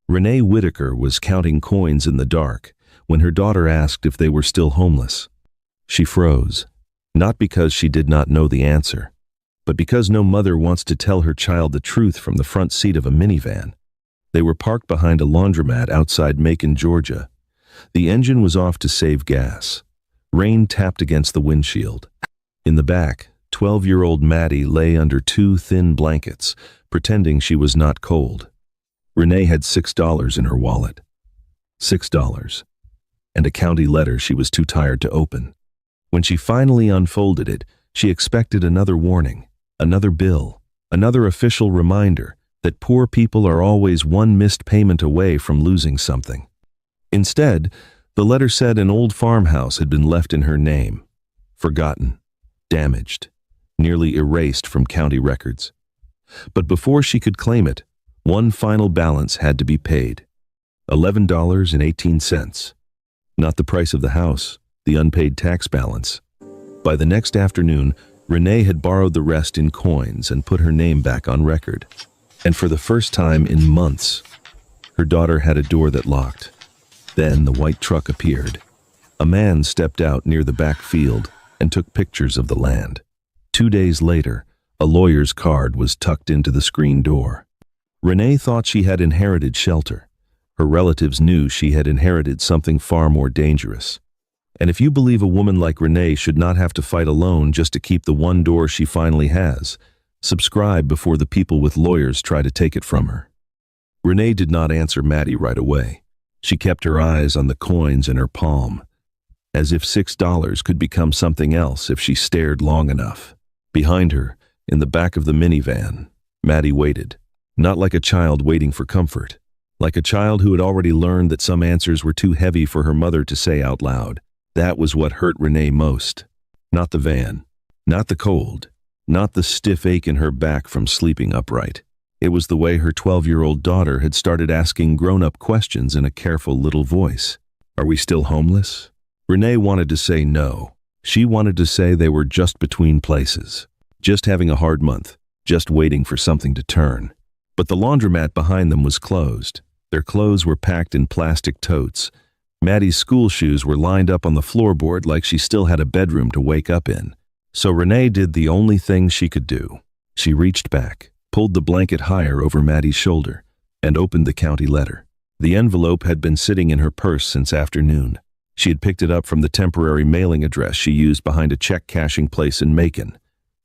Renee Whitaker was counting coins in the dark when her daughter asked if they were still homeless. She froze, not because she did not know the answer, but because no mother wants to tell her child the truth from the front seat of a minivan. They were parked behind a laundromat outside Macon, Georgia. The engine was off to save gas. Rain tapped against the windshield. In the back, 12-year-old Maddie lay under two thin blankets, pretending she was not cold. Renee had $6 in her wallet. $6. And a county letter she was too tired to open. When she finally unfolded it, she expected another warning, another bill, another official reminder that poor people are always one missed payment away from losing something. Instead, the letter said an old farmhouse had been left in her name, forgotten, damaged, nearly erased from county records. But before she could claim it, one final balance had to be paid. $11.18. Not the price of the house, the unpaid tax balance. By the next afternoon, Renee had borrowed the rest in coins and put her name back on record. And for the first time in months, her daughter had a door that locked. Then the white truck appeared. A man stepped out near the back field and took pictures of the land. 2 days later, a lawyer's card was tucked into the screen door. Renee thought she had inherited shelter. Her relatives knew she had inherited something far more dangerous. And if you believe a woman like Renee should not have to fight alone just to keep the one door she finally has, subscribe before the people with lawyers try to take it from her. Renee did not answer Maddie right away. She kept her eyes on the coins in her palm, as if $6 could become something else if she stared long enough. Behind her, in the back of the minivan, Maddie waited, not like a child waiting for comfort, like a child who had already learned that some answers were too heavy for her mother to say out loud. That was what hurt Renee most. Not the van, not the cold, not the stiff ache in her back from sleeping upright. It was the way her 12-year-old daughter had started asking grown-up questions in a careful little voice. Are we still homeless? Renee wanted to say no. She wanted to say they were just between places, just having a hard month, just waiting for something to turn. But the laundromat behind them was closed. Their clothes were packed in plastic totes. Maddie's school shoes were lined up on the floorboard like she still had a bedroom to wake up in. So Renee did the only thing she could do. She reached back, pulled the blanket higher over Maddie's shoulder, and opened the county letter. The envelope had been sitting in her purse since afternoon. She had picked it up from the temporary mailing address she used behind a check cashing place in Macon.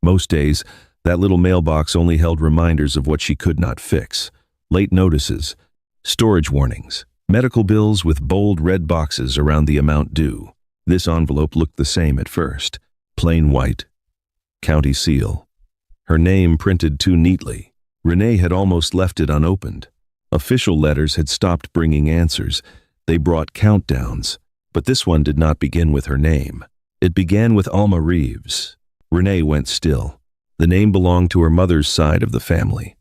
Most days, that little mailbox only held reminders of what she could not fix. Late notices, storage warnings, medical bills with bold red boxes around the amount due. This envelope looked the same at first. Plain white. County seal. Her name printed too neatly. Renee had almost left it unopened. Official letters had stopped bringing answers. They brought countdowns. But this one did not begin with her name. It began with Alma Reeves. Renee went still. The name belonged to her mother's side of the family.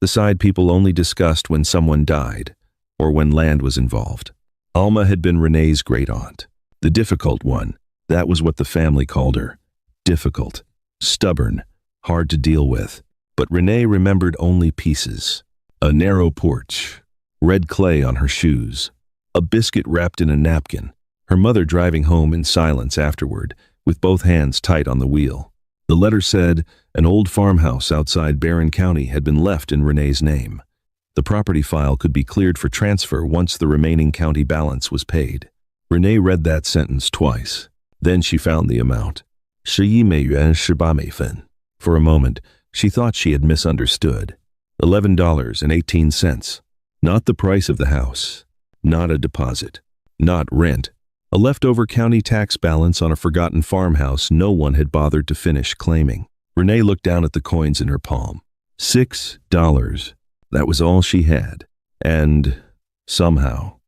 The side people only discussed when someone died, or when land was involved. Alma had been Renee's great-aunt. The difficult one, that was what the family called her. Difficult, stubborn, hard to deal with. But Renee remembered only pieces. A narrow porch, red clay on her shoes, a biscuit wrapped in a napkin, her mother driving home in silence afterward, with both hands tight on the wheel. The letter said an old farmhouse outside Barron County had been left in Renee's name. The property file could be cleared for transfer once the remaining county balance was paid. Renee read that sentence twice. Then she found the amount. 11美元18美分. For a moment, she thought she had misunderstood. $11.18. Not the price of the house. Not a deposit. Not rent. A leftover county tax balance on a forgotten farmhouse no one had bothered to finish claiming. Renee looked down at the coins in her palm. $6. That was all she had. And somehow,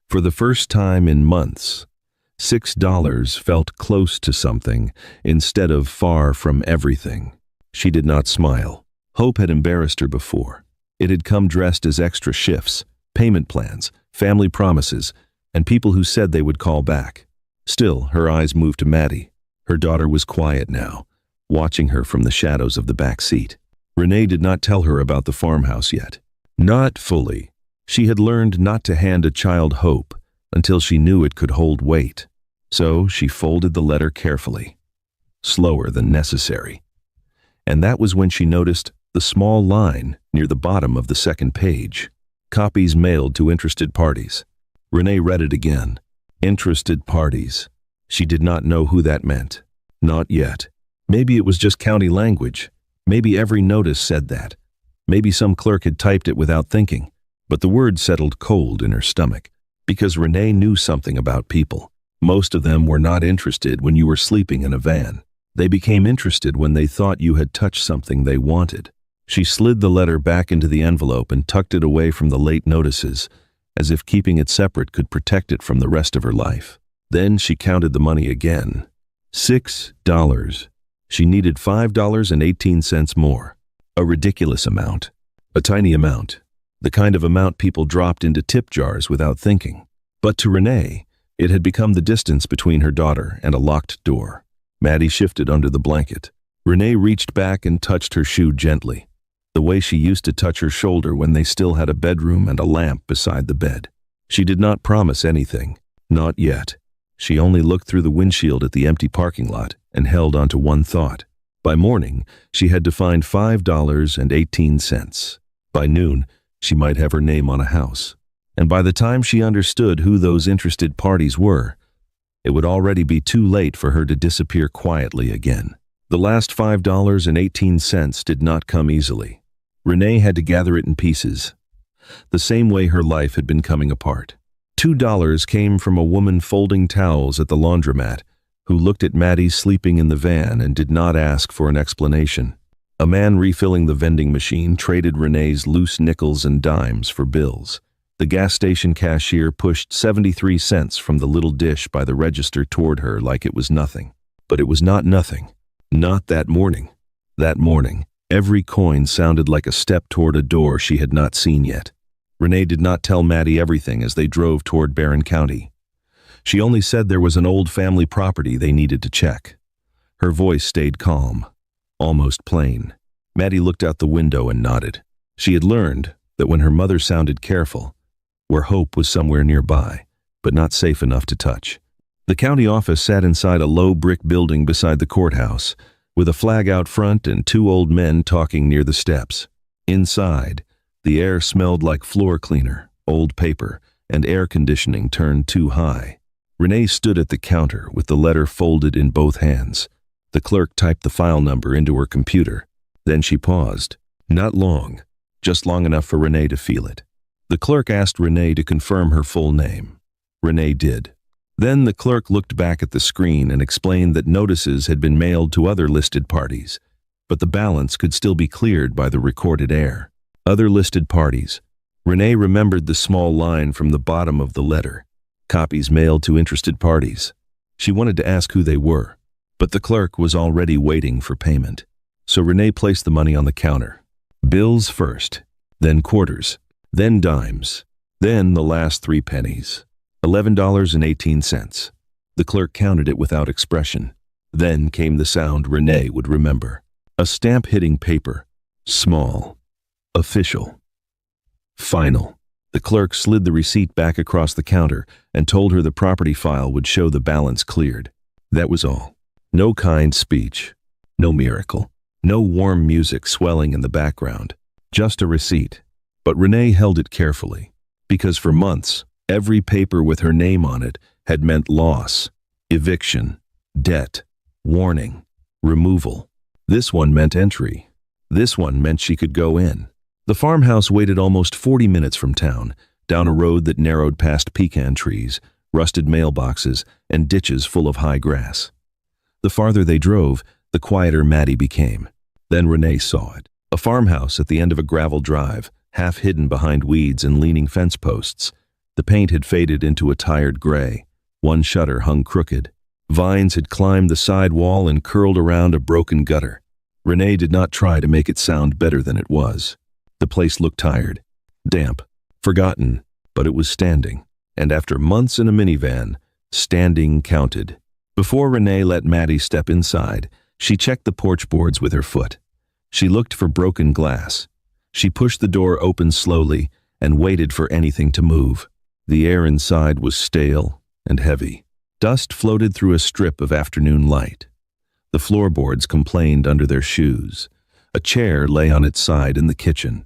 for the first time in months, $6 felt close to something instead of far from everything. She did not smile. Hope had embarrassed her before. It had come dressed as extra shifts, payment plans, family promises, and people who said they would call back. Still, her eyes moved to Maddie. Her daughter was quiet now, watching her from the shadows of the back seat. Renee did not tell her about the farmhouse yet. Not fully. She had learned not to hand a child hope until she knew it could hold weight. So she folded the letter carefully, slower than necessary. And that was when she noticed the small line near the bottom of the second page. Copies mailed to interested parties. Renee read it again. Interested parties. She did not know who that meant. Not yet. Maybe it was just county language. Maybe every notice said that. Maybe some clerk had typed it without thinking. But the word settled cold in her stomach, because Renee knew something about people. Most of them were not interested when you were sleeping in a van. They became interested when they thought you had touched something they wanted. She slid the letter back into the envelope and tucked it away from the late notices, as if keeping it separate could protect it from the rest of her life. Then she counted the money again. $6. She needed $5.18 more. A ridiculous amount. A tiny amount. The kind of amount people dropped into tip jars without thinking. But to Renee, it had become the distance between her daughter and a locked door. Maddie shifted under the blanket. Renee reached back and touched her shoe gently, the way she used to touch her shoulder when they still had a bedroom and a lamp beside the bed. She did not promise anything. Not yet. She only looked through the windshield at the empty parking lot and held onto one thought. By morning, she had to find $5.18. By noon, she might have her name on a house. And by the time she understood who those interested parties were, it would already be too late for her to disappear quietly again. The last $5.18 did not come easily. Renee had to gather it in pieces, the same way her life had been coming apart. $2 came from a woman folding towels at the laundromat who looked at Maddie sleeping in the van and did not ask for an explanation. A man refilling the vending machine traded Renee's loose nickels and dimes for bills. The gas station cashier pushed 73 cents from the little dish by the register toward her like it was nothing. But it was not nothing. Not that morning. That morning, every coin sounded like a step toward a door she had not seen yet. Renee did not tell Maddie everything as they drove toward Barron County. She only said there was an old family property they needed to check. Her voice stayed calm, almost plain. Maddie looked out the window and nodded. She had learned that when her mother sounded careful, where hope was somewhere nearby, but not safe enough to touch. The county office sat inside a low brick building beside the courthouse, with a flag out front and two old men talking near the steps. Inside, the air smelled like floor cleaner, old paper, and air conditioning turned too high. Renee stood at the counter with the letter folded in both hands. The clerk typed the file number into her computer. Then she paused. Not long, just long enough for Renee to feel it. The clerk asked Renee to confirm her full name. Renee did. Then the clerk looked back at the screen and explained that notices had been mailed to other listed parties, but the balance could still be cleared by the recorded heir. Other listed parties. Renee remembered the small line from the bottom of the letter. Copies mailed to interested parties. She wanted to ask who they were, but the clerk was already waiting for payment. So Renee placed the money on the counter. Bills first, then quarters, then dimes, then the last 3 pennies. $11.18. The clerk counted it without expression. Then came the sound Renee would remember. A stamp hitting paper. Small. Official. Final. The clerk slid the receipt back across the counter and told her the property file would show the balance cleared. That was all. No kind speech. No miracle. No warm music swelling in the background. Just a receipt. But Renee held it carefully, because for months, every paper with her name on it had meant loss, eviction, debt, warning, removal. This one meant entry. This one meant she could go in. The farmhouse waited almost 40 minutes from town, down a road that narrowed past pecan trees, rusted mailboxes, and ditches full of high grass. The farther they drove, the quieter Maddie became. Then Renee saw it. A farmhouse at the end of a gravel drive, half hidden behind weeds and leaning fence posts. The paint had faded into a tired gray. One shutter hung crooked. Vines had climbed the side wall and curled around a broken gutter. Renee did not try to make it sound better than it was. The place looked tired, damp, forgotten, but it was standing. And after months in a minivan, standing counted. Before Renee let Maddie step inside, she checked the porch boards with her foot. She looked for broken glass. She pushed the door open slowly and waited for anything to move. The air inside was stale and heavy. Dust floated through a strip of afternoon light. The floorboards complained under their shoes. A chair lay on its side in the kitchen.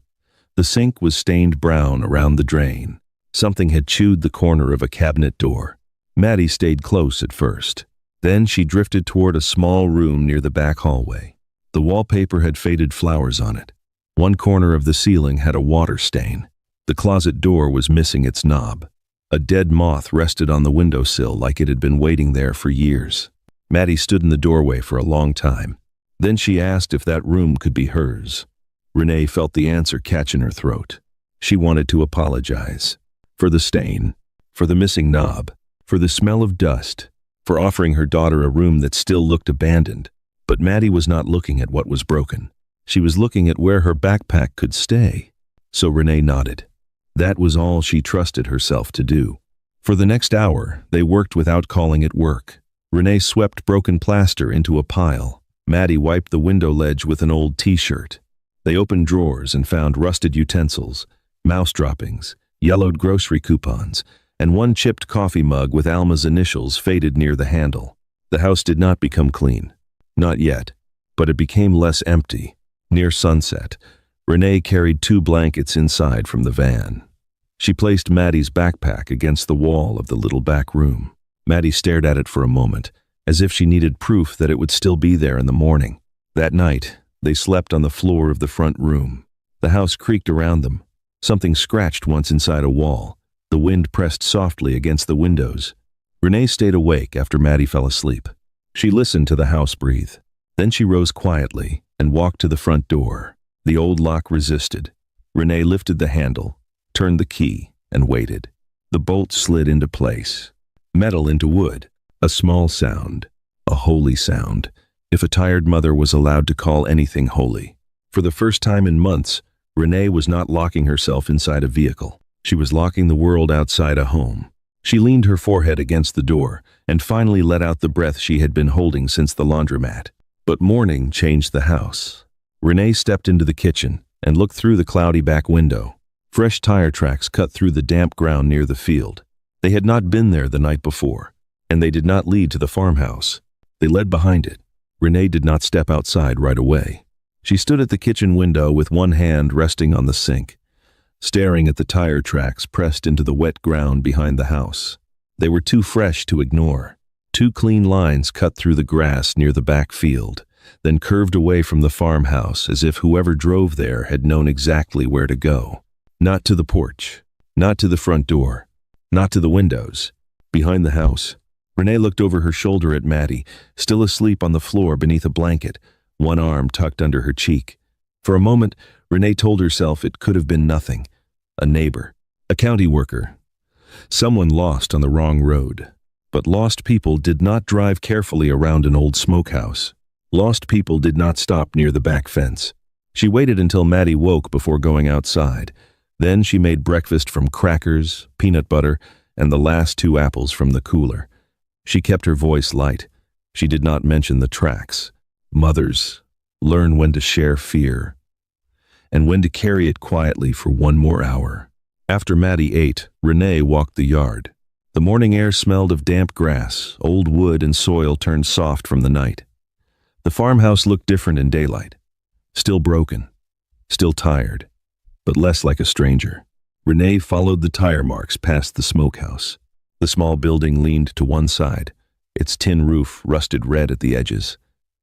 The sink was stained brown around the drain. Something had chewed the corner of a cabinet door. Maddie stayed close at first. Then she drifted toward a small room near the back hallway. The wallpaper had faded flowers on it. One corner of the ceiling had a water stain. The closet door was missing its knob. A dead moth rested on the windowsill like it had been waiting there for years. Maddie stood in the doorway for a long time. Then she asked if that room could be hers. Renee felt the answer catch in her throat. She wanted to apologize. For the stain, for the missing knob, for the smell of dust, for offering her daughter a room that still looked abandoned. But Maddie was not looking at what was broken. She was looking at where her backpack could stay. So Renee nodded. That was all she trusted herself to do. For the next hour, they worked without calling it work. Renee swept broken plaster into a pile. Maddie wiped the window ledge with an old t-shirt. They opened drawers and found rusted utensils, mouse droppings, yellowed grocery coupons, and one chipped coffee mug with Alma's initials faded near the handle. The house did not become clean. Not yet, but it became less empty. Near sunset, Renee carried 2 blankets inside from the van. She placed Maddie's backpack against the wall of the little back room. Maddie stared at it for a moment, as if she needed proof that it would still be there in the morning. That night, they slept on the floor of the front room. The house creaked around them. Something scratched once inside a wall. The wind pressed softly against the windows. Renee stayed awake after Maddie fell asleep. She listened to the house breathe. Then she rose quietly and walked to the front door. The old lock resisted. Renee lifted the handle, turned the key, and waited. The bolt slid into place. Metal into wood. A small sound. A holy sound, if a tired mother was allowed to call anything holy. For the first time in months, Renee was not locking herself inside a vehicle. She was locking the world outside a home. She leaned her forehead against the door and finally let out the breath she had been holding since the laundromat. But morning changed the house. Renee stepped into the kitchen and looked through the cloudy back window. Fresh tire tracks cut through the damp ground near the field. They had not been there the night before, and they did not lead to the farmhouse. They led behind it. Renee did not step outside right away. She stood at the kitchen window with one hand resting on the sink, staring at the tire tracks pressed into the wet ground behind the house. They were too fresh to ignore. 2 clean lines cut through the grass near the back field, then curved away from the farmhouse as if whoever drove there had known exactly where to go. Not to the porch, not to the front door, not to the windows. Behind the house, Renee looked over her shoulder at Maddie, still asleep on the floor beneath a blanket, one arm tucked under her cheek. For a moment, Renee told herself it could have been nothing. A neighbor, a county worker, someone lost on the wrong road. But lost people did not drive carefully around an old smokehouse. Lost people did not stop near the back fence. She waited until Maddie woke before going outside. Then she made breakfast from crackers, peanut butter, and the last 2 apples from the cooler. She kept her voice light. She did not mention the tracks. Mothers, learn when to share fear, and when to carry it quietly for 1 more hour. After Maddie ate, Renee walked the yard. The morning air smelled of damp grass, old wood and soil turned soft from the night. The farmhouse looked different in daylight. Still broken, still tired, but less like a stranger. Renee followed the tire marks past the smokehouse. The small building leaned to one side, its tin roof rusted red at the edges.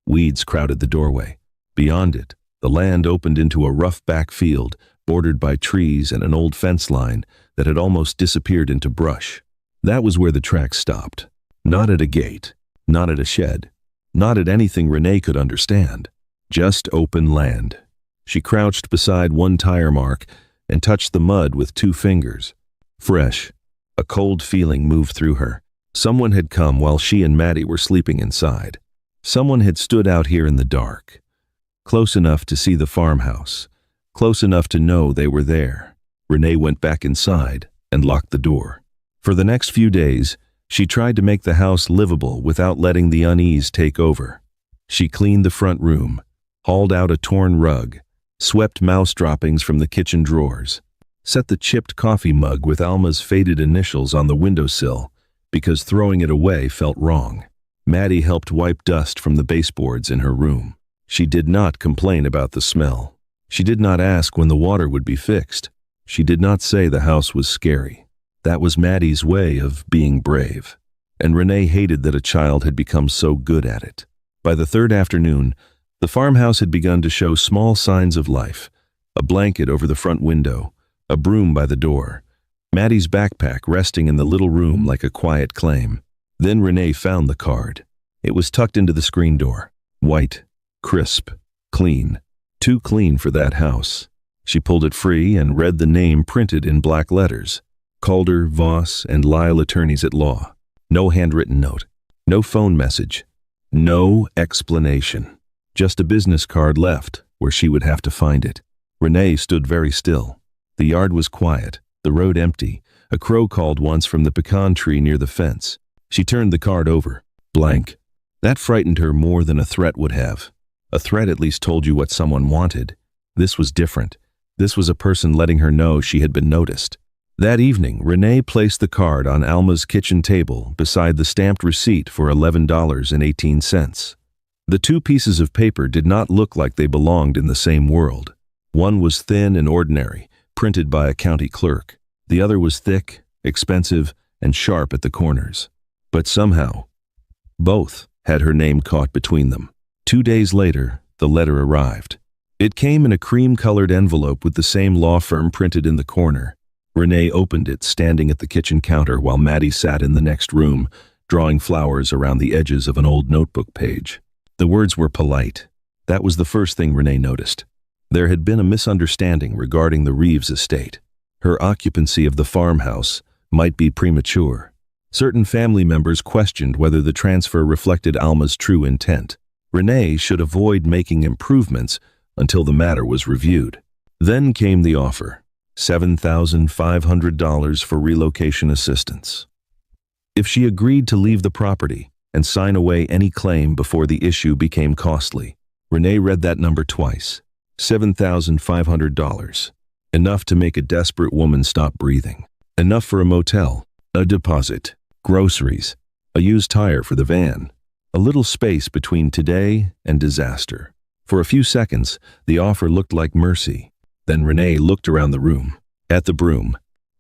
Weeds crowded the doorway. Beyond it, the land opened into a rough back field, bordered by trees and an old fence line that had almost disappeared into brush. That was where the tracks stopped. Not at a gate, not at a shed, not at anything Renee could understand. Just open land. She crouched beside one tire mark and touched the mud with 2 fingers. Fresh. A cold feeling moved through her. Someone had come while she and Maddie were sleeping inside. Someone had stood out here in the dark, close enough to see the farmhouse, close enough to know they were there. Renee went back inside and locked the door. For the next few days, she tried to make the house livable without letting the unease take over. She cleaned the front room, hauled out a torn rug, swept mouse droppings from the kitchen drawers, set the chipped coffee mug with Alma's faded initials on the windowsill because throwing it away felt wrong. Maddie helped wipe dust from the baseboards in her room. She did not complain about the smell. She did not ask when the water would be fixed. She did not say the house was scary. That was Maddie's way of being brave. And Renee hated that a child had become so good at it. By the third afternoon, the farmhouse had begun to show small signs of life. A blanket over the front window, a broom by the door, Maddie's backpack resting in the little room like a quiet claim. Then Renee found the card. It was tucked into the screen door. White, crisp, clean. Too clean for that house. She pulled it free and read the name printed in black letters. Calder, Voss, and Lyle Attorneys at Law. No handwritten note. No phone message. No explanation. Just a business card left where she would have to find it. Renee stood very still. The yard was quiet, the road empty. A crow called once from the pecan tree near the fence. She turned the card over. Blank. That frightened her more than a threat would have. A threat at least told you what someone wanted. This was different. This was a person letting her know she had been noticed. That evening, Renee placed the card on Alma's kitchen table beside the stamped receipt for $11.18. The two pieces of paper did not look like they belonged in the same world. One was thin and ordinary, printed by a county clerk. The other was thick, expensive, and sharp at the corners. But somehow, both had her name caught between them. 2 days later, the letter arrived. It came in a cream-colored envelope with the same law firm printed in the corner. Renee opened it, standing at the kitchen counter while Maddie sat in the next room, drawing flowers around the edges of an old notebook page. The words were polite. That was the first thing Renee noticed. There had been a misunderstanding regarding the Reeves estate. Her occupancy of the farmhouse might be premature. Certain family members questioned whether the transfer reflected Alma's true intent. Renee should avoid making improvements until the matter was reviewed. Then came the offer. $7,500 for relocation assistance. If she agreed to leave the property and sign away any claim before the issue became costly. Renee read that number twice. $7,500. Enough to make a desperate woman stop breathing. Enough for a motel, a deposit, groceries, a used tire for the van. A little space between today and disaster. For a few seconds, the offer looked like mercy. Then Renee looked around the room, at the broom,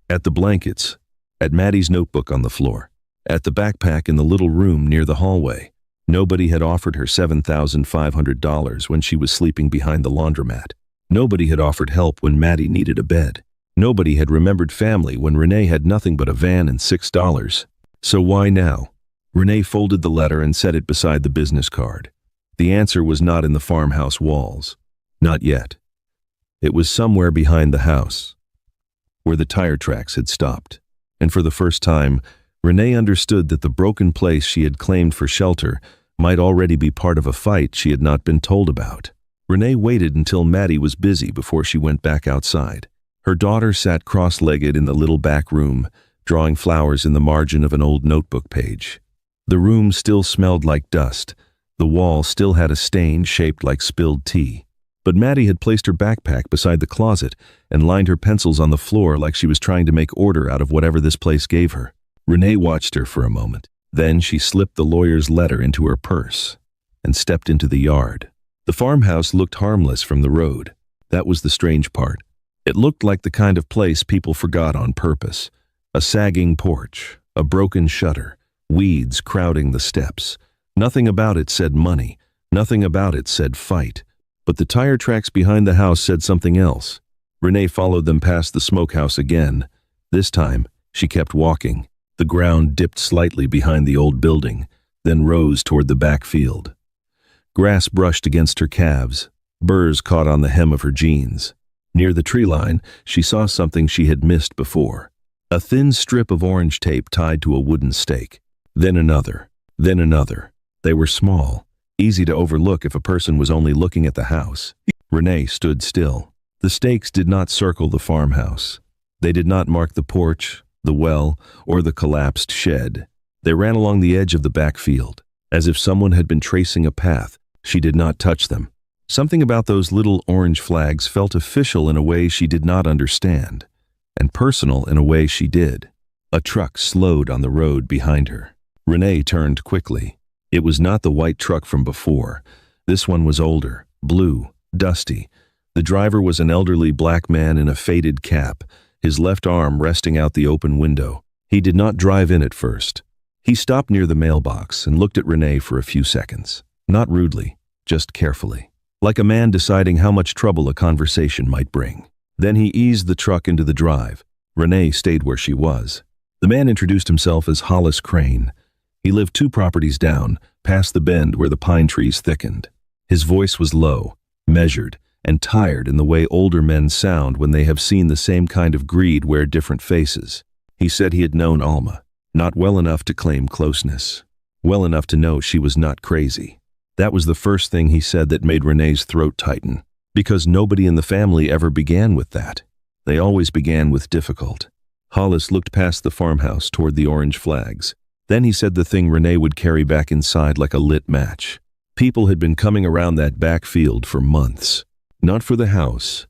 at the blankets, at Maddie's notebook on the floor, at the backpack in the little room near the hallway. Nobody had offered her $7,500 when she was sleeping behind the laundromat. Nobody had offered help when Maddie needed a bed. Nobody had remembered family when Renee had nothing but a van and $6. So why now? Renee folded the letter and set it beside the business card. The answer was not in the farmhouse walls. Not yet. It was somewhere behind the house, where the tire tracks had stopped. And for the first time, Renee understood that the broken place she had claimed for shelter might already be part of a fight she had not been told about. Renee waited until Maddie was busy before she went back outside. Her daughter sat cross-legged in the little back room, drawing flowers in the margin of an old notebook page. The room still smelled like dust. The wall still had a stain shaped like spilled tea. But Maddie had placed her backpack beside the closet and lined her pencils on the floor like she was trying to make order out of whatever this place gave her. Renee watched her for a moment. Then she slipped the lawyer's letter into her purse and stepped into the yard. The farmhouse looked harmless from the road. That was the strange part. It looked like the kind of place people forgot on purpose. A sagging porch, a broken shutter, weeds crowding the steps. Nothing about it said money. Nothing about it said fight. But the tire tracks behind the house said something else. Renee followed them past the smokehouse again. This time, she kept walking. The ground dipped slightly behind the old building, then rose toward the back field. Grass brushed against her calves. Burrs caught on the hem of her jeans. Near the tree line, she saw something she had missed before. A thin strip of orange tape tied to a wooden stake. Then another. Then another. They were small, easy to overlook if a person was only looking at the house. Renee stood still. The stakes did not circle the farmhouse. They did not mark the porch, the well, or the collapsed shed. They ran along the edge of the back field, as if someone had been tracing a path. She did not touch them. Something about those little orange flags felt official in a way she did not understand. and personal in a way she did. A truck slowed on the road behind her. Renee turned quickly. It was not the white truck from before. This one was older, blue, dusty. The driver was an elderly black man in a faded cap, his left arm resting out the open window. He did not drive in at first. He stopped near the mailbox and looked at Renee for a few seconds. Not rudely, just carefully, like a man deciding how much trouble a conversation might bring. Then he eased the truck into the drive. Renee stayed where she was. The man introduced himself as Hollis Crane. He lived 2 properties down, past the bend where the pine trees thickened. His voice was low, measured, and tired in the way older men sound when they have seen the same kind of greed wear different faces. He said he had known Alma, not well enough to claim closeness, well enough to know she was not crazy. That was the first thing he said that made Renee's throat tighten, because nobody in the family ever began with that. They always began with difficult. Hollis looked past the farmhouse toward the orange flags. Then he said the thing Renee would carry back inside like a lit match. People had been coming around that back field for months. Not for the house,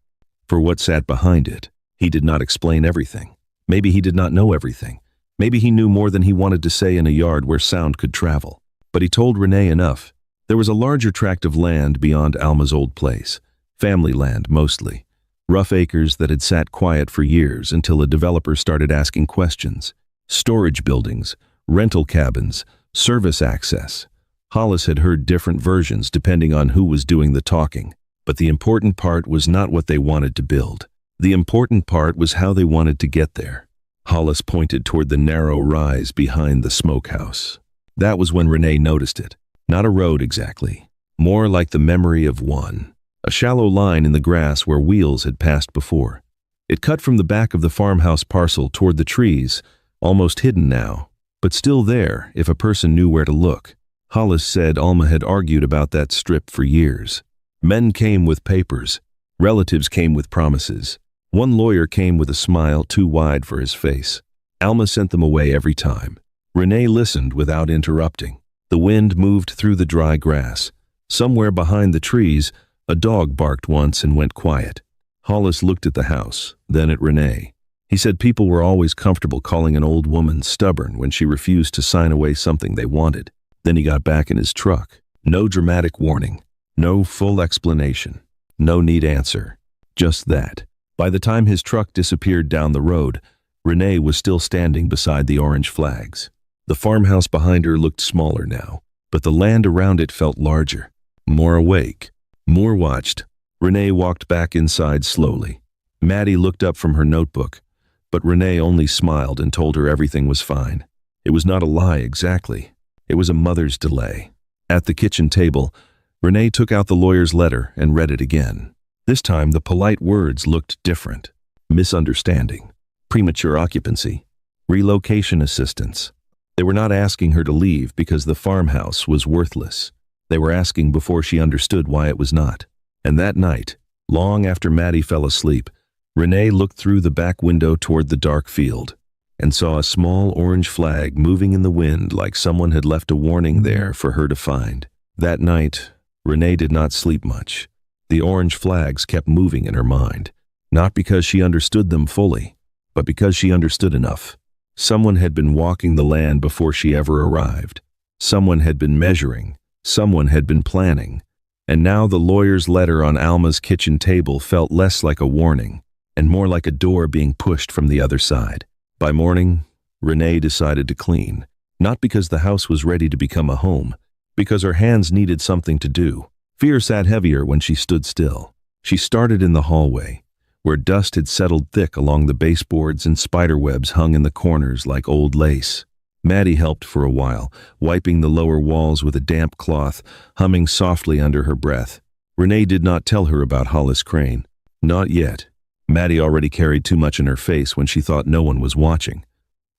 for what sat behind it. He did not explain everything. Maybe he did not know everything. Maybe he knew more than he wanted to say in a yard where sound could travel. But he told Renee enough. There was a larger tract of land beyond Alma's old place. Family land, mostly. Rough acres that had sat quiet for years until a developer started asking questions. Storage buildings, rental cabins, service access. Hollis had heard different versions depending on who was doing the talking. But the important part was not what they wanted to build. The important part was how they wanted to get there. Hollis pointed toward the narrow rise behind the smokehouse. That was when Renee noticed it. Not a road exactly. More like the memory of one. A shallow line in the grass where wheels had passed before. It cut from the back of the farmhouse parcel toward the trees, almost hidden now, but still there if a person knew where to look. Hollis said Alma had argued about that strip for years. Men came with papers. Relatives came with promises. One lawyer came with a smile too wide for his face. Alma sent them away every time. Renee listened without interrupting. The wind moved through the dry grass. Somewhere behind the trees, a dog barked once and went quiet. Hollis looked at the house, then at Renee. He said people were always comfortable calling an old woman stubborn when she refused to sign away something they wanted. Then he got back in his truck. No dramatic warning. No full explanation. No neat answer. Just that. By the time his truck disappeared down the road, Renee was still standing beside the orange flags. The farmhouse behind her looked smaller now, but the land around it felt larger, more awake, more watched. Renee walked back inside slowly. Maddie looked up from her notebook, but Renee only smiled and told her everything was fine. It was not a lie exactly. It was a mother's delay. At the kitchen table, Renee took out the lawyer's letter and read it again. This time the polite words looked different. Misunderstanding, premature occupancy, relocation assistance. They were not asking her to leave because the farmhouse was worthless. They were asking before she understood why it was not. And that night, long after Maddie fell asleep, Renee looked through the back window toward the dark field and saw a small orange flag moving in the wind like someone had left a warning there for her to find. That night, Renee did not sleep much. The orange flags kept moving in her mind, not because she understood them fully, but because she understood enough. Someone had been walking the land before she ever arrived. Someone had been measuring. Someone had been planning. And now the lawyer's letter on Alma's kitchen table felt less like a warning and more like a door being pushed from the other side. By morning, Renee decided to clean, not because the house was ready to become a home, because her hands needed something to do. Fear sat heavier when she stood still. She started in the hallway, where dust had settled thick along the baseboards and spiderwebs hung in the corners like old lace. Maddie helped for a while, wiping the lower walls with a damp cloth, humming softly under her breath. Renee did not tell her about Hollis Crane. Not yet. Maddie already carried too much in her face when she thought no one was watching.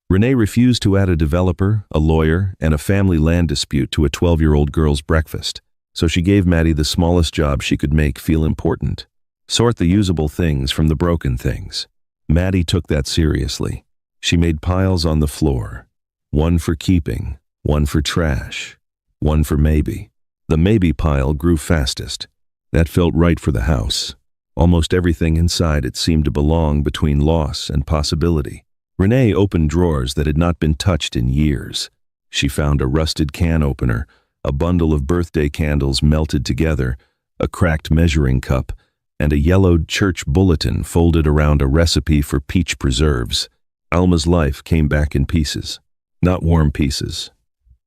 Renee refused to add a developer, a lawyer, and a family land dispute to a 12-year-old girl's breakfast, so she gave Maddie the smallest job she could make feel important. Sort the usable things from the broken things. Maddie took that seriously. She made piles on the floor. One for keeping, one for trash, one for maybe. The maybe pile grew fastest. That felt right for the house. Almost everything inside it seemed to belong between loss and possibility. Renee opened drawers that had not been touched in years. She found a rusted can opener, a bundle of birthday candles melted together, a cracked measuring cup, and a yellowed church bulletin folded around a recipe for peach preserves. Alma's life came back in pieces. Not warm pieces.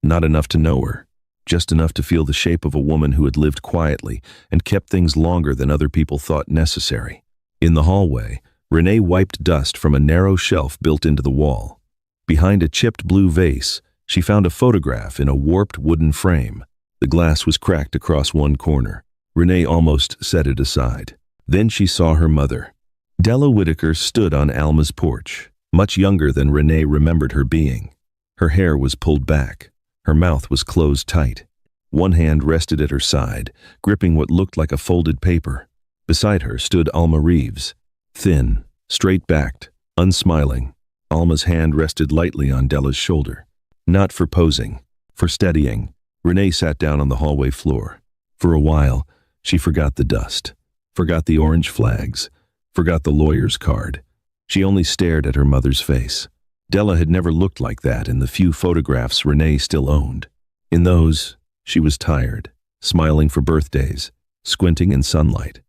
Not enough to know her. Just enough to feel the shape of a woman who had lived quietly and kept things longer than other people thought necessary. In the hallway, Renee wiped dust from a narrow shelf built into the wall. Behind a chipped blue vase, she found a photograph in a warped wooden frame. The glass was cracked across one corner. Renee almost set it aside. Then she saw her mother. Della Whitaker stood on Alma's porch, much younger than Renee remembered her being. Her hair was pulled back. Her mouth was closed tight. One hand rested at her side, gripping what looked like a folded paper. Beside her stood Alma Reeves. Thin, straight-backed, unsmiling, Alma's hand rested lightly on Della's shoulder. Not for posing, for steadying. Renee sat down on the hallway floor. For a while, she forgot the dust, forgot the orange flags, forgot the lawyer's card. She only stared at her mother's face. Della had never looked like that in the few photographs Renee still owned. In those, she was tired, smiling for birthdays, squinting in sunlight,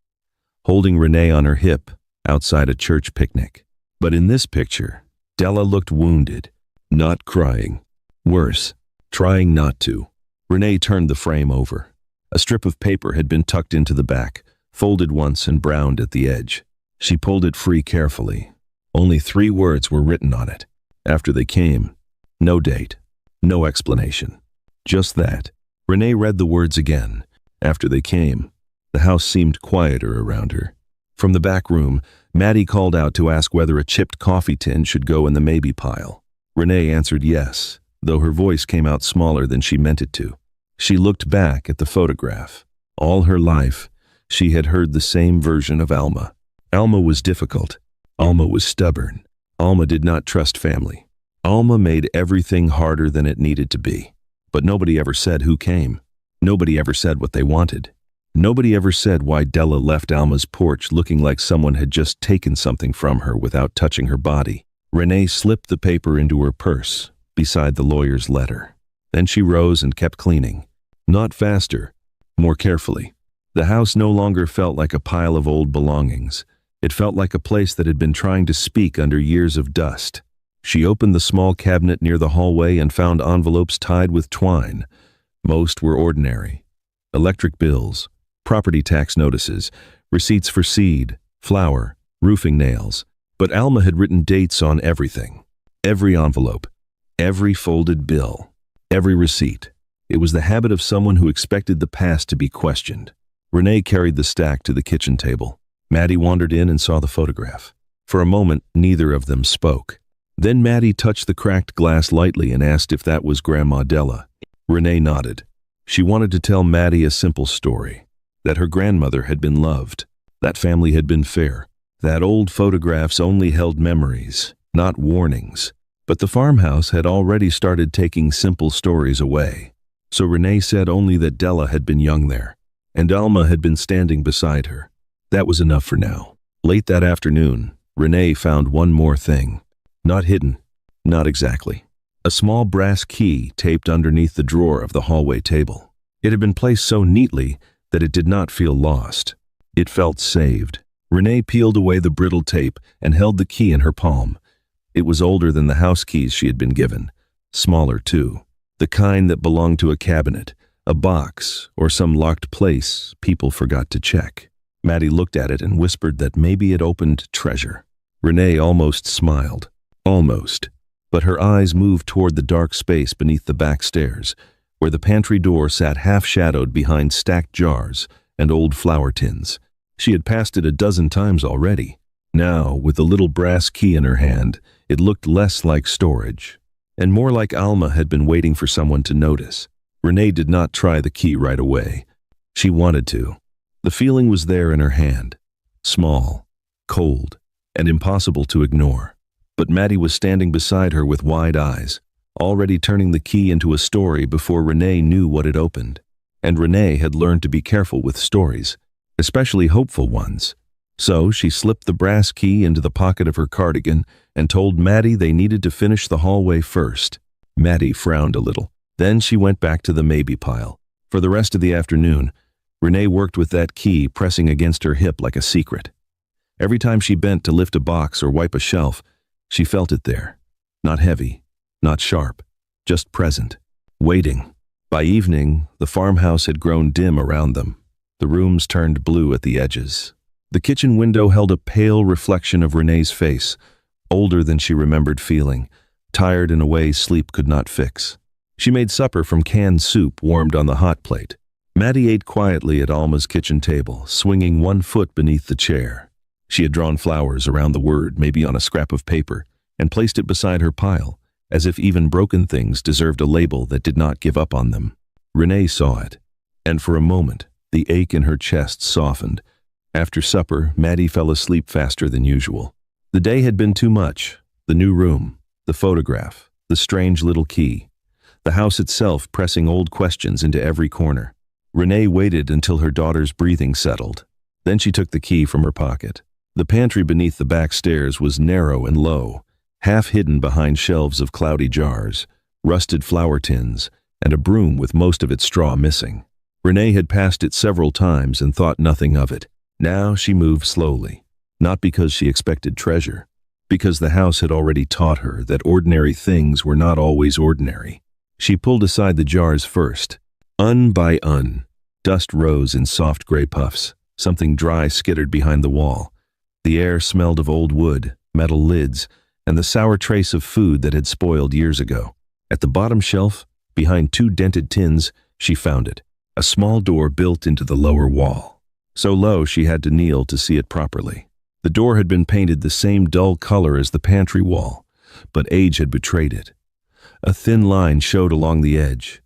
holding Renee on her hip outside a church picnic. But in this picture, Della looked wounded, not crying. Worse, trying not to. Renee turned the frame over. A strip of paper had been tucked into the back, folded once and browned at the edge. She pulled it free carefully. Only 3 words were written on it. After they came, no date, no explanation. Just that. Renee read the words again. After they came, the house seemed quieter around her. From the back room, Maddie called out to ask whether a chipped coffee tin should go in the maybe pile. Renee answered yes, though her voice came out smaller than she meant it to. She looked back at the photograph. All her life, she had heard the same version of Alma. Alma was difficult. Alma was stubborn. Alma did not trust family. Alma made everything harder than it needed to be. But nobody ever said who came. Nobody ever said what they wanted. Nobody ever said why Della left Alma's porch looking like someone had just taken something from her without touching her body. Renee slipped the paper into her purse, beside the lawyer's letter. Then she rose and kept cleaning. Not faster, more carefully. The house no longer felt like a pile of old belongings. It felt like a place that had been trying to speak under years of dust. She opened the small cabinet near the hallway and found envelopes tied with twine. Most were ordinary. Electric bills, property tax notices, receipts for seed, flour, roofing nails. But Alma had written dates on everything. Every envelope, every folded bill, every receipt. It was the habit of someone who expected the past to be questioned. Renee carried the stack to the kitchen table. Maddie wandered in and saw the photograph. For a moment, neither of them spoke. Then Maddie touched the cracked glass lightly and asked if that was Grandma Della. Renee nodded. She wanted to tell Maddie a simple story, that her grandmother had been loved, that family had been fair, that old photographs only held memories, not warnings. But the farmhouse had already started taking simple stories away. So Renee said only that Della had been young there, and Alma had been standing beside her. That was enough for now. Late that afternoon, Renee found one more thing. Not hidden. Not exactly. A small brass key taped underneath the drawer of the hallway table. It had been placed so neatly that it did not feel lost. It felt saved. Renee peeled away the brittle tape and held the key in her palm. It was older than the house keys she had been given. Smaller, too. The kind that belonged to a cabinet, a box, or some locked place people forgot to check. Maddie looked at it and whispered that maybe it opened treasure. Renee almost smiled. Almost. But her eyes moved toward the dark space beneath the back stairs, where the pantry door sat half-shadowed behind stacked jars and old flour tins. She had passed it a dozen times already. Now, with the little brass key in her hand, it looked less like storage, and more like Alma had been waiting for someone to notice. Renee did not try the key right away. She wanted to. The feeling was there in her hand, small, cold, and impossible to ignore. But Maddie was standing beside her with wide eyes, already turning the key into a story before Renee knew what it opened. And Renee had learned to be careful with stories, especially hopeful ones. So she slipped the brass key into the pocket of her cardigan and told Maddie they needed to finish the hallway first. Maddie frowned a little. Then she went back to the maybe pile. For the rest of the afternoon, Renee worked with that key pressing against her hip like a secret. Every time she bent to lift a box or wipe a shelf, she felt it there. Not heavy, not sharp, just present, waiting. By evening, the farmhouse had grown dim around them. The rooms turned blue at the edges. The kitchen window held a pale reflection of Renee's face, older than she remembered feeling, tired in a way sleep could not fix. She made supper from canned soup warmed on the hot plate. Maddie ate quietly at Alma's kitchen table, swinging one foot beneath the chair. She had drawn flowers around the word, maybe on a scrap of paper, and placed it beside her pile, as if even broken things deserved a label that did not give up on them. Renee saw it, and for a moment, the ache in her chest softened. After supper, Maddie fell asleep faster than usual. The day had been too much. The new room, the photograph, the strange little key, the house itself pressing old questions into every corner. Renee waited until her daughter's breathing settled. Then she took the key from her pocket. The pantry beneath the back stairs was narrow and low, half hidden behind shelves of cloudy jars, rusted flour tins, and a broom with most of its straw missing. Renee had passed it several times and thought nothing of it. Now she moved slowly, not because she expected treasure, because the house had already taught her that ordinary things were not always ordinary. She pulled aside the jars first. Un by un, dust rose in soft gray puffs. Something dry skittered behind the wall. The air smelled of old wood, metal lids, and the sour trace of food that had spoiled years ago. At the bottom shelf, behind two dented tins, she found it, a small door built into the lower wall. So low she had to kneel to see it properly. The door had been painted the same dull color as the pantry wall, but age had betrayed it. A thin line showed along the edge.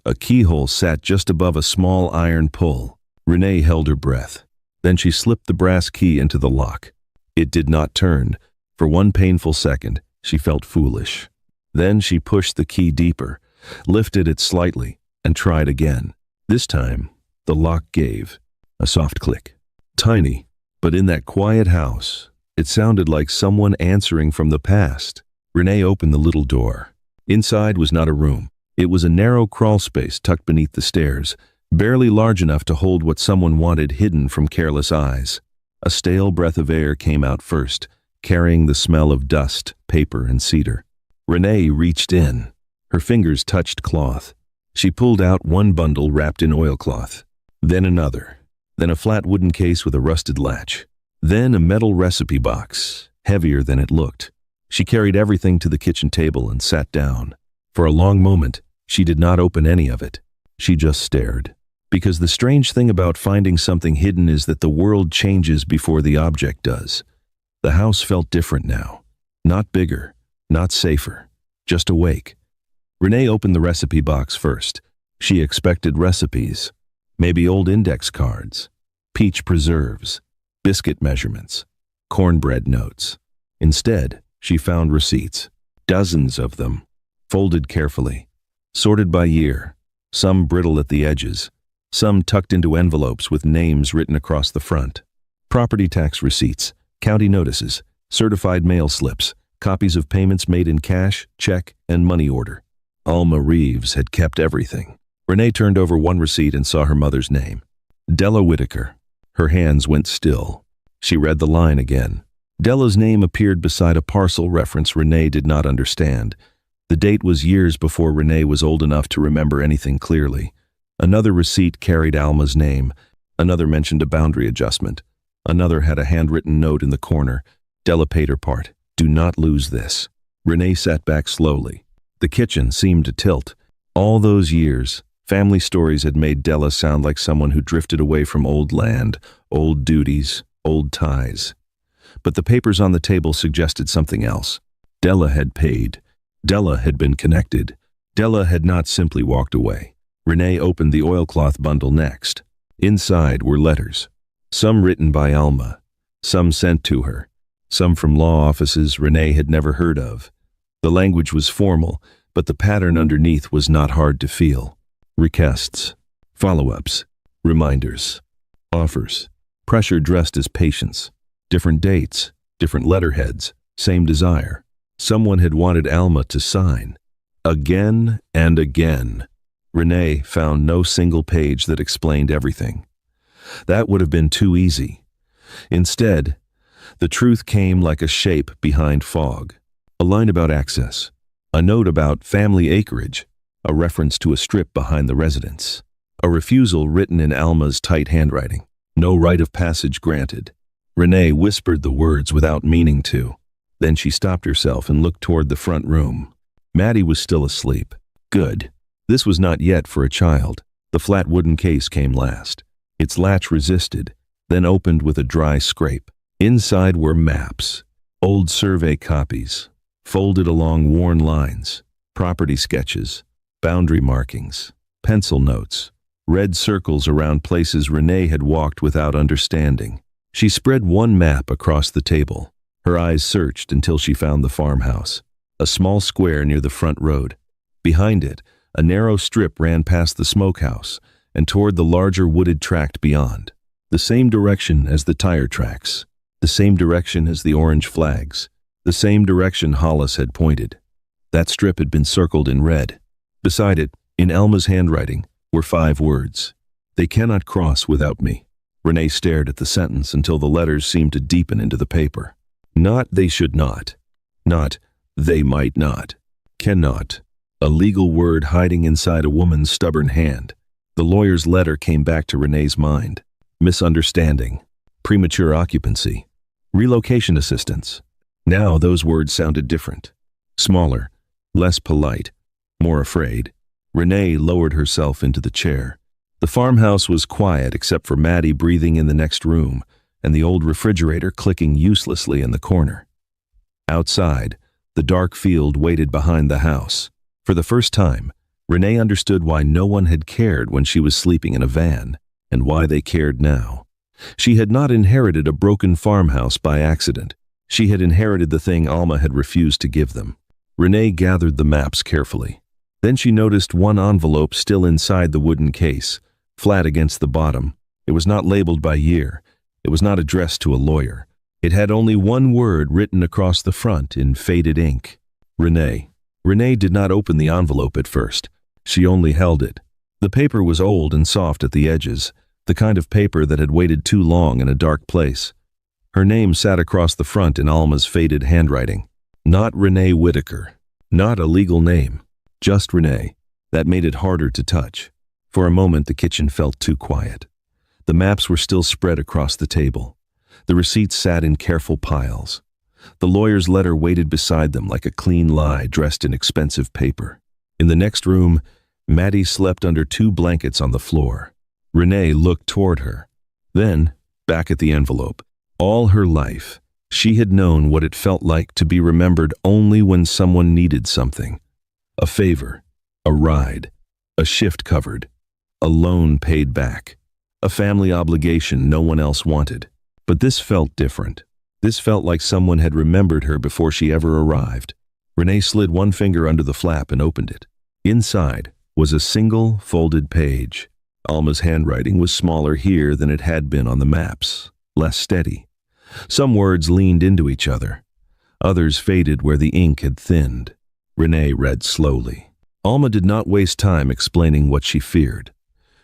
A keyhole sat just above a small iron pull. Renee held her breath. Then she slipped the brass key into the lock. It did not turn. For one painful second, she felt foolish. Then she pushed the key deeper, lifted it slightly, and tried again. This time, the lock gave. A soft click. Tiny, but in that quiet house, it sounded like someone answering from the past. Renee opened the little door. Inside was not a room. It was a narrow crawl space tucked beneath the stairs, barely large enough to hold what someone wanted hidden from careless eyes. A stale breath of air came out first, carrying the smell of dust, paper, and cedar. Renee reached in. Her fingers touched cloth. She pulled out one bundle wrapped in oilcloth, then another, then a flat wooden case with a rusted latch, then a metal recipe box, heavier than it looked. She carried everything to the kitchen table and sat down. For a long moment, she did not open any of it. She just stared. Because the strange thing about finding something hidden is that the world changes before the object does. The house felt different now. Not bigger, not safer, just awake. Renee opened the recipe box first. She expected recipes, maybe old index cards, peach preserves, biscuit measurements, cornbread notes. Instead, she found receipts, dozens of them, folded carefully, sorted by year, some brittle at the edges, some tucked into envelopes with names written across the front. Property tax receipts, county notices, certified mail slips, copies of payments made in cash, check, and money order. Alma Reeves had kept everything. Renee turned over one receipt and saw her mother's name. Della Whitaker. Her hands went still. She read the line again. Della's name appeared beside a parcel reference Renee did not understand. The date was years before Renee was old enough to remember anything clearly. Another receipt carried Alma's name. Another mentioned a boundary adjustment. Another had a handwritten note in the corner. Della paid her part. Do not lose this. Renee sat back slowly. The kitchen seemed to tilt. All those years, family stories had made Della sound like someone who drifted away from old land, old duties, old ties. But the papers on the table suggested something else. Della had paid. Della had been connected. Della had not simply walked away. Renee opened the oilcloth bundle next. Inside were letters, some written by Alma, some sent to her, some from law offices Renee had never heard of. The language was formal, but the pattern underneath was not hard to feel. Requests, follow-ups, reminders, offers. Pressure dressed as patience. Different dates, different letterheads, same desire. Someone had wanted Alma to sign. Again and again. Renee found no single page that explained everything. That would have been too easy. Instead, the truth came like a shape behind fog. A line about access, a note about family acreage, a reference to a strip behind the residence, a refusal written in Alma's tight handwriting. No right of passage granted. Renee whispered the words without meaning to. Then she stopped herself and looked toward the front room. Maddie was still asleep. Good. This was not yet for a child. The flat wooden case came last. Its latch resisted, then opened with a dry scrape. Inside were maps, old survey copies, folded along worn lines, property sketches, boundary markings, pencil notes, red circles around places Renee had walked without understanding. She spread one map across the table. Her eyes searched until she found the farmhouse, a small square near the front road. Behind it, a narrow strip ran past the smokehouse and toward the larger wooded tract beyond. The same direction as the tire tracks, the same direction as the orange flags, the same direction Hollis had pointed. That strip had been circled in red. Beside it, in Alma's handwriting, were 5 words. They cannot cross without me. Renee stared at the sentence until the letters seemed to deepen into the paper. Not they should not. Not they might not. Cannot. A legal word hiding inside a woman's stubborn hand. The lawyer's letter came back to Renee's mind. Misunderstanding. Premature occupancy. Relocation assistance. Now those words sounded different. Smaller. Less polite. More afraid. Renee lowered herself into the chair. The farmhouse was quiet except for Maddie breathing in the next room and the old refrigerator clicking uselessly in the corner. Outside, the dark field waited behind the house. For the first time, Renee understood why no one had cared when she was sleeping in a van, and why they cared now. She had not inherited a broken farmhouse by accident. She had inherited the thing Alma had refused to give them. Renee gathered the maps carefully. Then she noticed one envelope still inside the wooden case, flat against the bottom. It was not labeled by year. It was not addressed to a lawyer. It had only one word written across the front in faded ink. Renee. Renee did not open the envelope at first. She only held it. The paper was old and soft at the edges, the kind of paper that had waited too long in a dark place. Her name sat across the front in Alma's faded handwriting. Not Renee Whitaker. Not a legal name. Just Renee. That made it harder to touch. For a moment the kitchen felt too quiet. The maps were still spread across the table. The receipts sat in careful piles. The lawyer's letter waited beside them like a clean lie dressed in expensive paper. In the next room, Maddie slept under 2 blankets on the floor. Renee looked toward her. Then, back at the envelope. All her life, she had known what it felt like to be remembered only when someone needed something. A favor, a ride, a shift covered, a loan paid back, a family obligation no one else wanted. But this felt different. This felt like someone had remembered her before she ever arrived. Renee slid one finger under the flap and opened it. Inside was a single folded page. Alma's handwriting was smaller here than it had been on the maps, less steady. Some words leaned into each other. Others faded where the ink had thinned. Renee read slowly. Alma did not waste time explaining what she feared.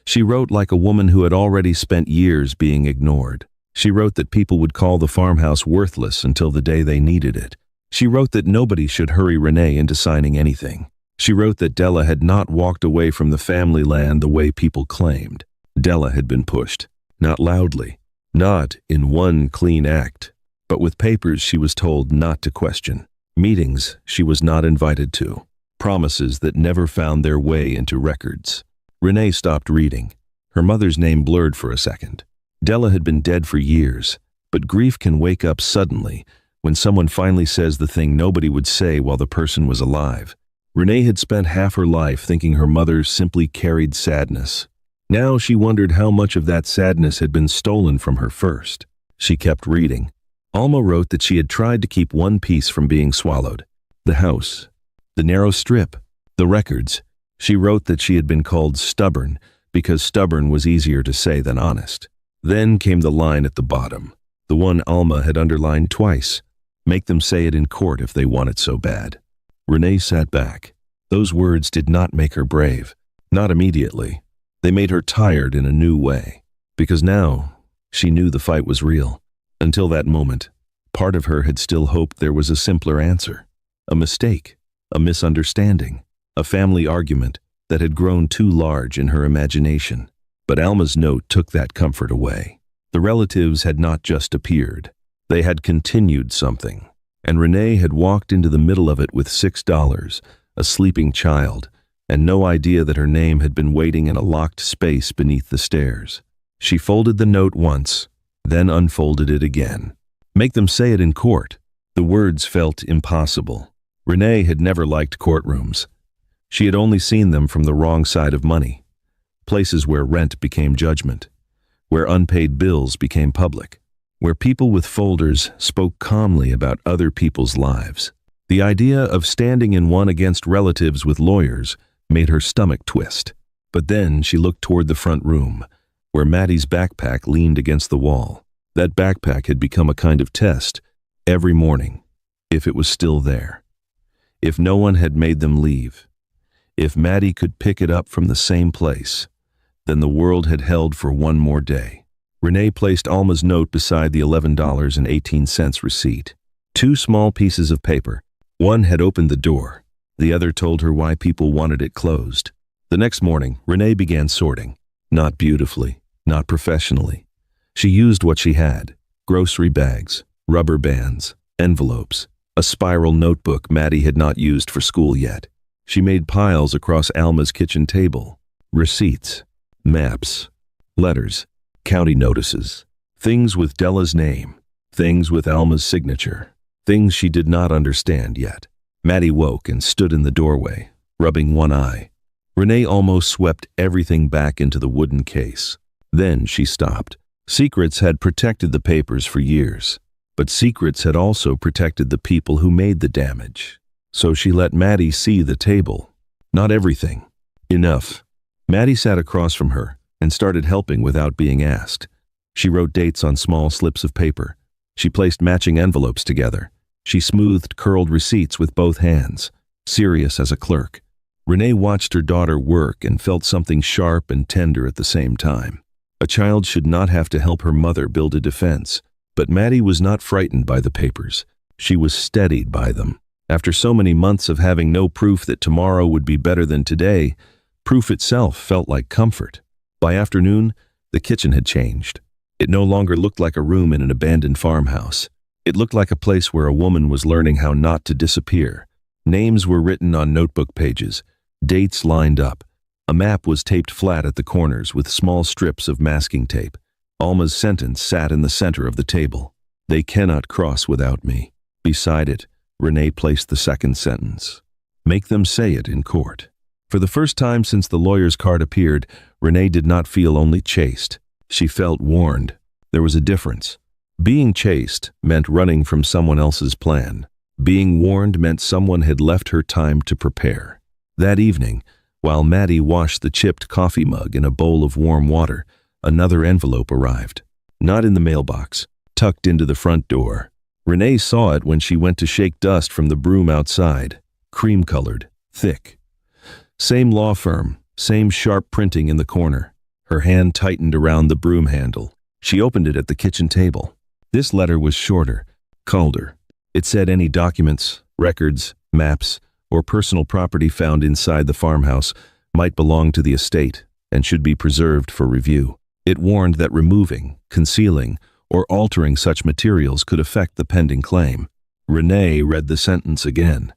She wrote like a woman who had already spent years being ignored. She wrote that people would call the farmhouse worthless until the day they needed it. She wrote that nobody should hurry Renee into signing anything. She wrote that Della had not walked away from the family land the way people claimed. Della had been pushed, not loudly, not in one clean act, but with papers she was told not to question, meetings she was not invited to, promises that never found their way into records. Renee stopped reading. Her mother's name blurred for a second. Della had been dead for years, but grief can wake up suddenly when someone finally says the thing nobody would say while the person was alive. Renee had spent half her life thinking her mother simply carried sadness. Now she wondered how much of that sadness had been stolen from her first. She kept reading. Alma wrote that she had tried to keep one piece from being swallowed. The house. The narrow strip. The records. She wrote that she had been called stubborn because stubborn was easier to say than honest. Then came the line at the bottom, the one Alma had underlined twice. Make them say it in court if they want it so bad. Renee sat back. Those words did not make her brave. Not immediately. They made her tired in a new way. Because now, she knew the fight was real. Until that moment, part of her had still hoped there was a simpler answer. A mistake, a misunderstanding, a family argument that had grown too large in her imagination. But Alma's note took that comfort away. The relatives had not just appeared. They had continued something. And Renee had walked into the middle of it with $6, a sleeping child, and no idea that her name had been waiting in a locked space beneath the stairs. She folded the note once, then unfolded it again. Make them say it in court. The words felt impossible. Renee had never liked courtrooms. She had only seen them from the wrong side of money. Places where rent became judgment, where unpaid bills became public, where people with folders spoke calmly about other people's lives. The idea of standing in one against relatives with lawyers made her stomach twist. But then she looked toward the front room, where Maddie's backpack leaned against the wall. That backpack had become a kind of test every morning, if it was still there. If no one had made them leave. If Maddie could pick it up from the same place, then the world had held for one more day. Renee placed Alma's note beside the $11.18 receipt. Two small pieces of paper. One had opened the door. The other told her why people wanted it closed. The next morning, Renee began sorting. Not beautifully, not professionally. She used what she had: grocery bags, rubber bands, envelopes, a spiral notebook Maddie had not used for school yet. She made piles across Alma's kitchen table. Receipts, maps, letters, county notices, things with Della's name, things with Alma's signature, things she did not understand yet. Maddie woke and stood in the doorway, rubbing one eye. Renee almost swept everything back into the wooden case. Then she stopped. Secrets had protected the papers for years, but secrets had also protected the people who made the damage. So she let Maddie see the table. Not everything. Enough. Maddie sat across from her and started helping without being asked. She wrote dates on small slips of paper. She placed matching envelopes together. She smoothed curled receipts with both hands, serious as a clerk. Renee watched her daughter work and felt something sharp and tender at the same time. A child should not have to help her mother build a defense, but Maddie was not frightened by the papers. She was steadied by them. After so many months of having no proof that tomorrow would be better than today, proof itself felt like comfort. By afternoon, the kitchen had changed. It no longer looked like a room in an abandoned farmhouse. It looked like a place where a woman was learning how not to disappear. Names were written on notebook pages, dates lined up. A map was taped flat at the corners with small strips of masking tape. Alma's sentence sat in the center of the table. They cannot cross without me. Beside it, Renee placed the second sentence. Make them say it in court. For the first time since the lawyer's card appeared, Renee did not feel only chased. She felt warned. There was a difference. Being chased meant running from someone else's plan. Being warned meant someone had left her time to prepare. That evening, while Maddie washed the chipped coffee mug in a bowl of warm water, another envelope arrived. Not in the mailbox, tucked into the front door. Renee saw it when she went to shake dust from the broom outside. Cream-colored, thick. Same law firm, same sharp printing in the corner. Her hand tightened around the broom handle. She opened it at the kitchen table. This letter was shorter, colder. It said any documents, records, maps, or personal property found inside the farmhouse might belong to the estate and should be preserved for review. It warned that removing, concealing, or altering such materials could affect the pending claim. Renee read the sentence again.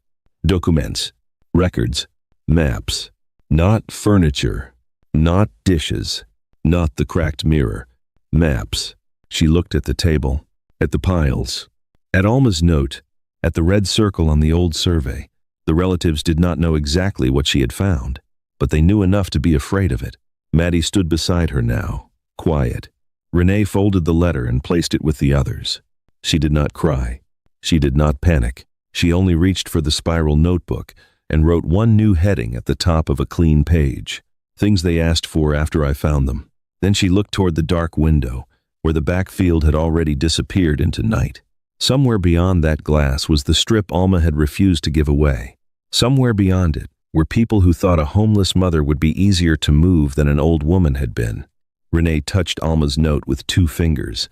Documents, records, maps, not furniture, not dishes, not the cracked mirror, maps. She looked at the table, at the piles, at Alma's note, at the red circle on the old survey. The relatives did not know exactly what she had found, but they knew enough to be afraid of it. Maddie stood beside her now, quiet. Renee folded the letter and placed it with the others. She did not cry. She did not panic. She only reached for the spiral notebook and wrote one new heading at the top of a clean page. Things they asked for after I found them. Then she looked toward the dark window, where the backfield had already disappeared into night. Somewhere beyond that glass was the strip Alma had refused to give away. Somewhere beyond it were people who thought a homeless mother would be easier to move than an old woman had been. Renee touched Alma's note with 2 fingers.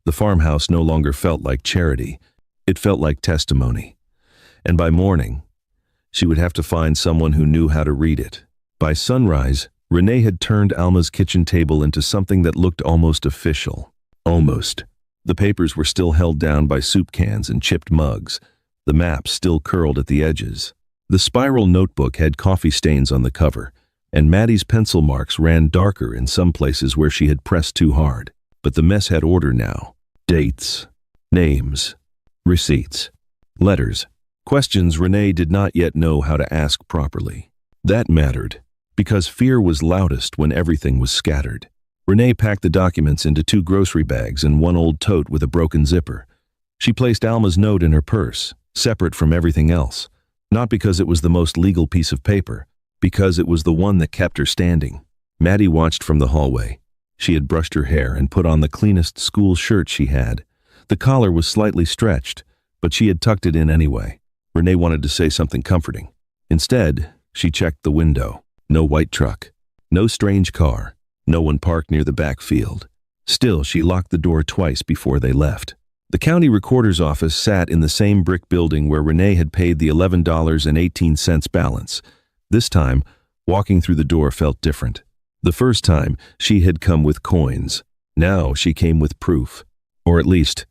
The farmhouse no longer felt like charity. It felt like testimony. And by morning, she would have to find someone who knew how to read it. By sunrise, Renee had turned Alma's kitchen table into something that looked almost official. Almost. The papers were still held down by soup cans and chipped mugs, the maps still curled at the edges. The spiral notebook had coffee stains on the cover, and Maddie's pencil marks ran darker in some places where she had pressed too hard. But the mess had order now. Dates, names, receipts, letters, questions Renee did not yet know how to ask properly. That mattered, because fear was loudest when everything was scattered. Renee packed the documents into 2 grocery bags and 1 old tote with a broken zipper. She placed Alma's note in her purse, separate from everything else. Not because it was the most legal piece of paper, because it was the one that kept her standing. Maddie watched from the hallway. She had brushed her hair and put on the cleanest school shirt she had. The collar was slightly stretched, but she had tucked it in anyway. Renee wanted to say something comforting. Instead, she checked the window. No white truck. No strange car. No one parked near the backfield. Still, she locked the door twice before they left. The county recorder's office sat in the same brick building where Renee had paid the $11.18 balance. This time, walking through the door felt different. The first time, she had come with coins. Now she came with proof. Or at least,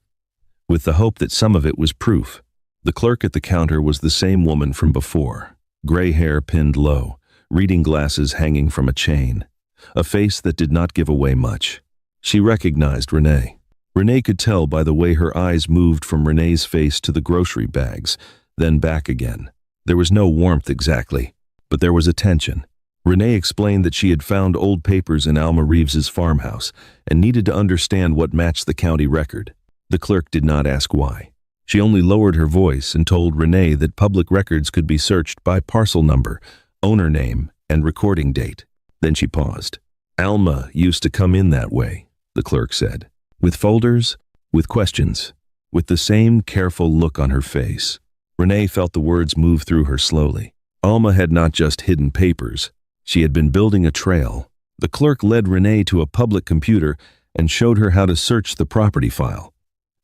with the hope that some of it was proof. The clerk at the counter was the same woman from before. Gray hair pinned low, reading glasses hanging from a chain. A face that did not give away much. She recognized Renee. Renee could tell by the way her eyes moved from Renee's face to the grocery bags, then back again. There was no warmth exactly, but there was a tension. Renee explained that she had found old papers in Alma Reeves's farmhouse and needed to understand what matched the county record. The clerk did not ask why. She only lowered her voice and told Renee that public records could be searched by parcel number, owner name, and recording date. Then she paused. Alma used to come in that way, the clerk said. With folders, with questions, with the same careful look on her face. Renee felt the words move through her slowly. Alma had not just hidden papers. She had been building a trail. The clerk led Renee to a public computer and showed her how to search the property file.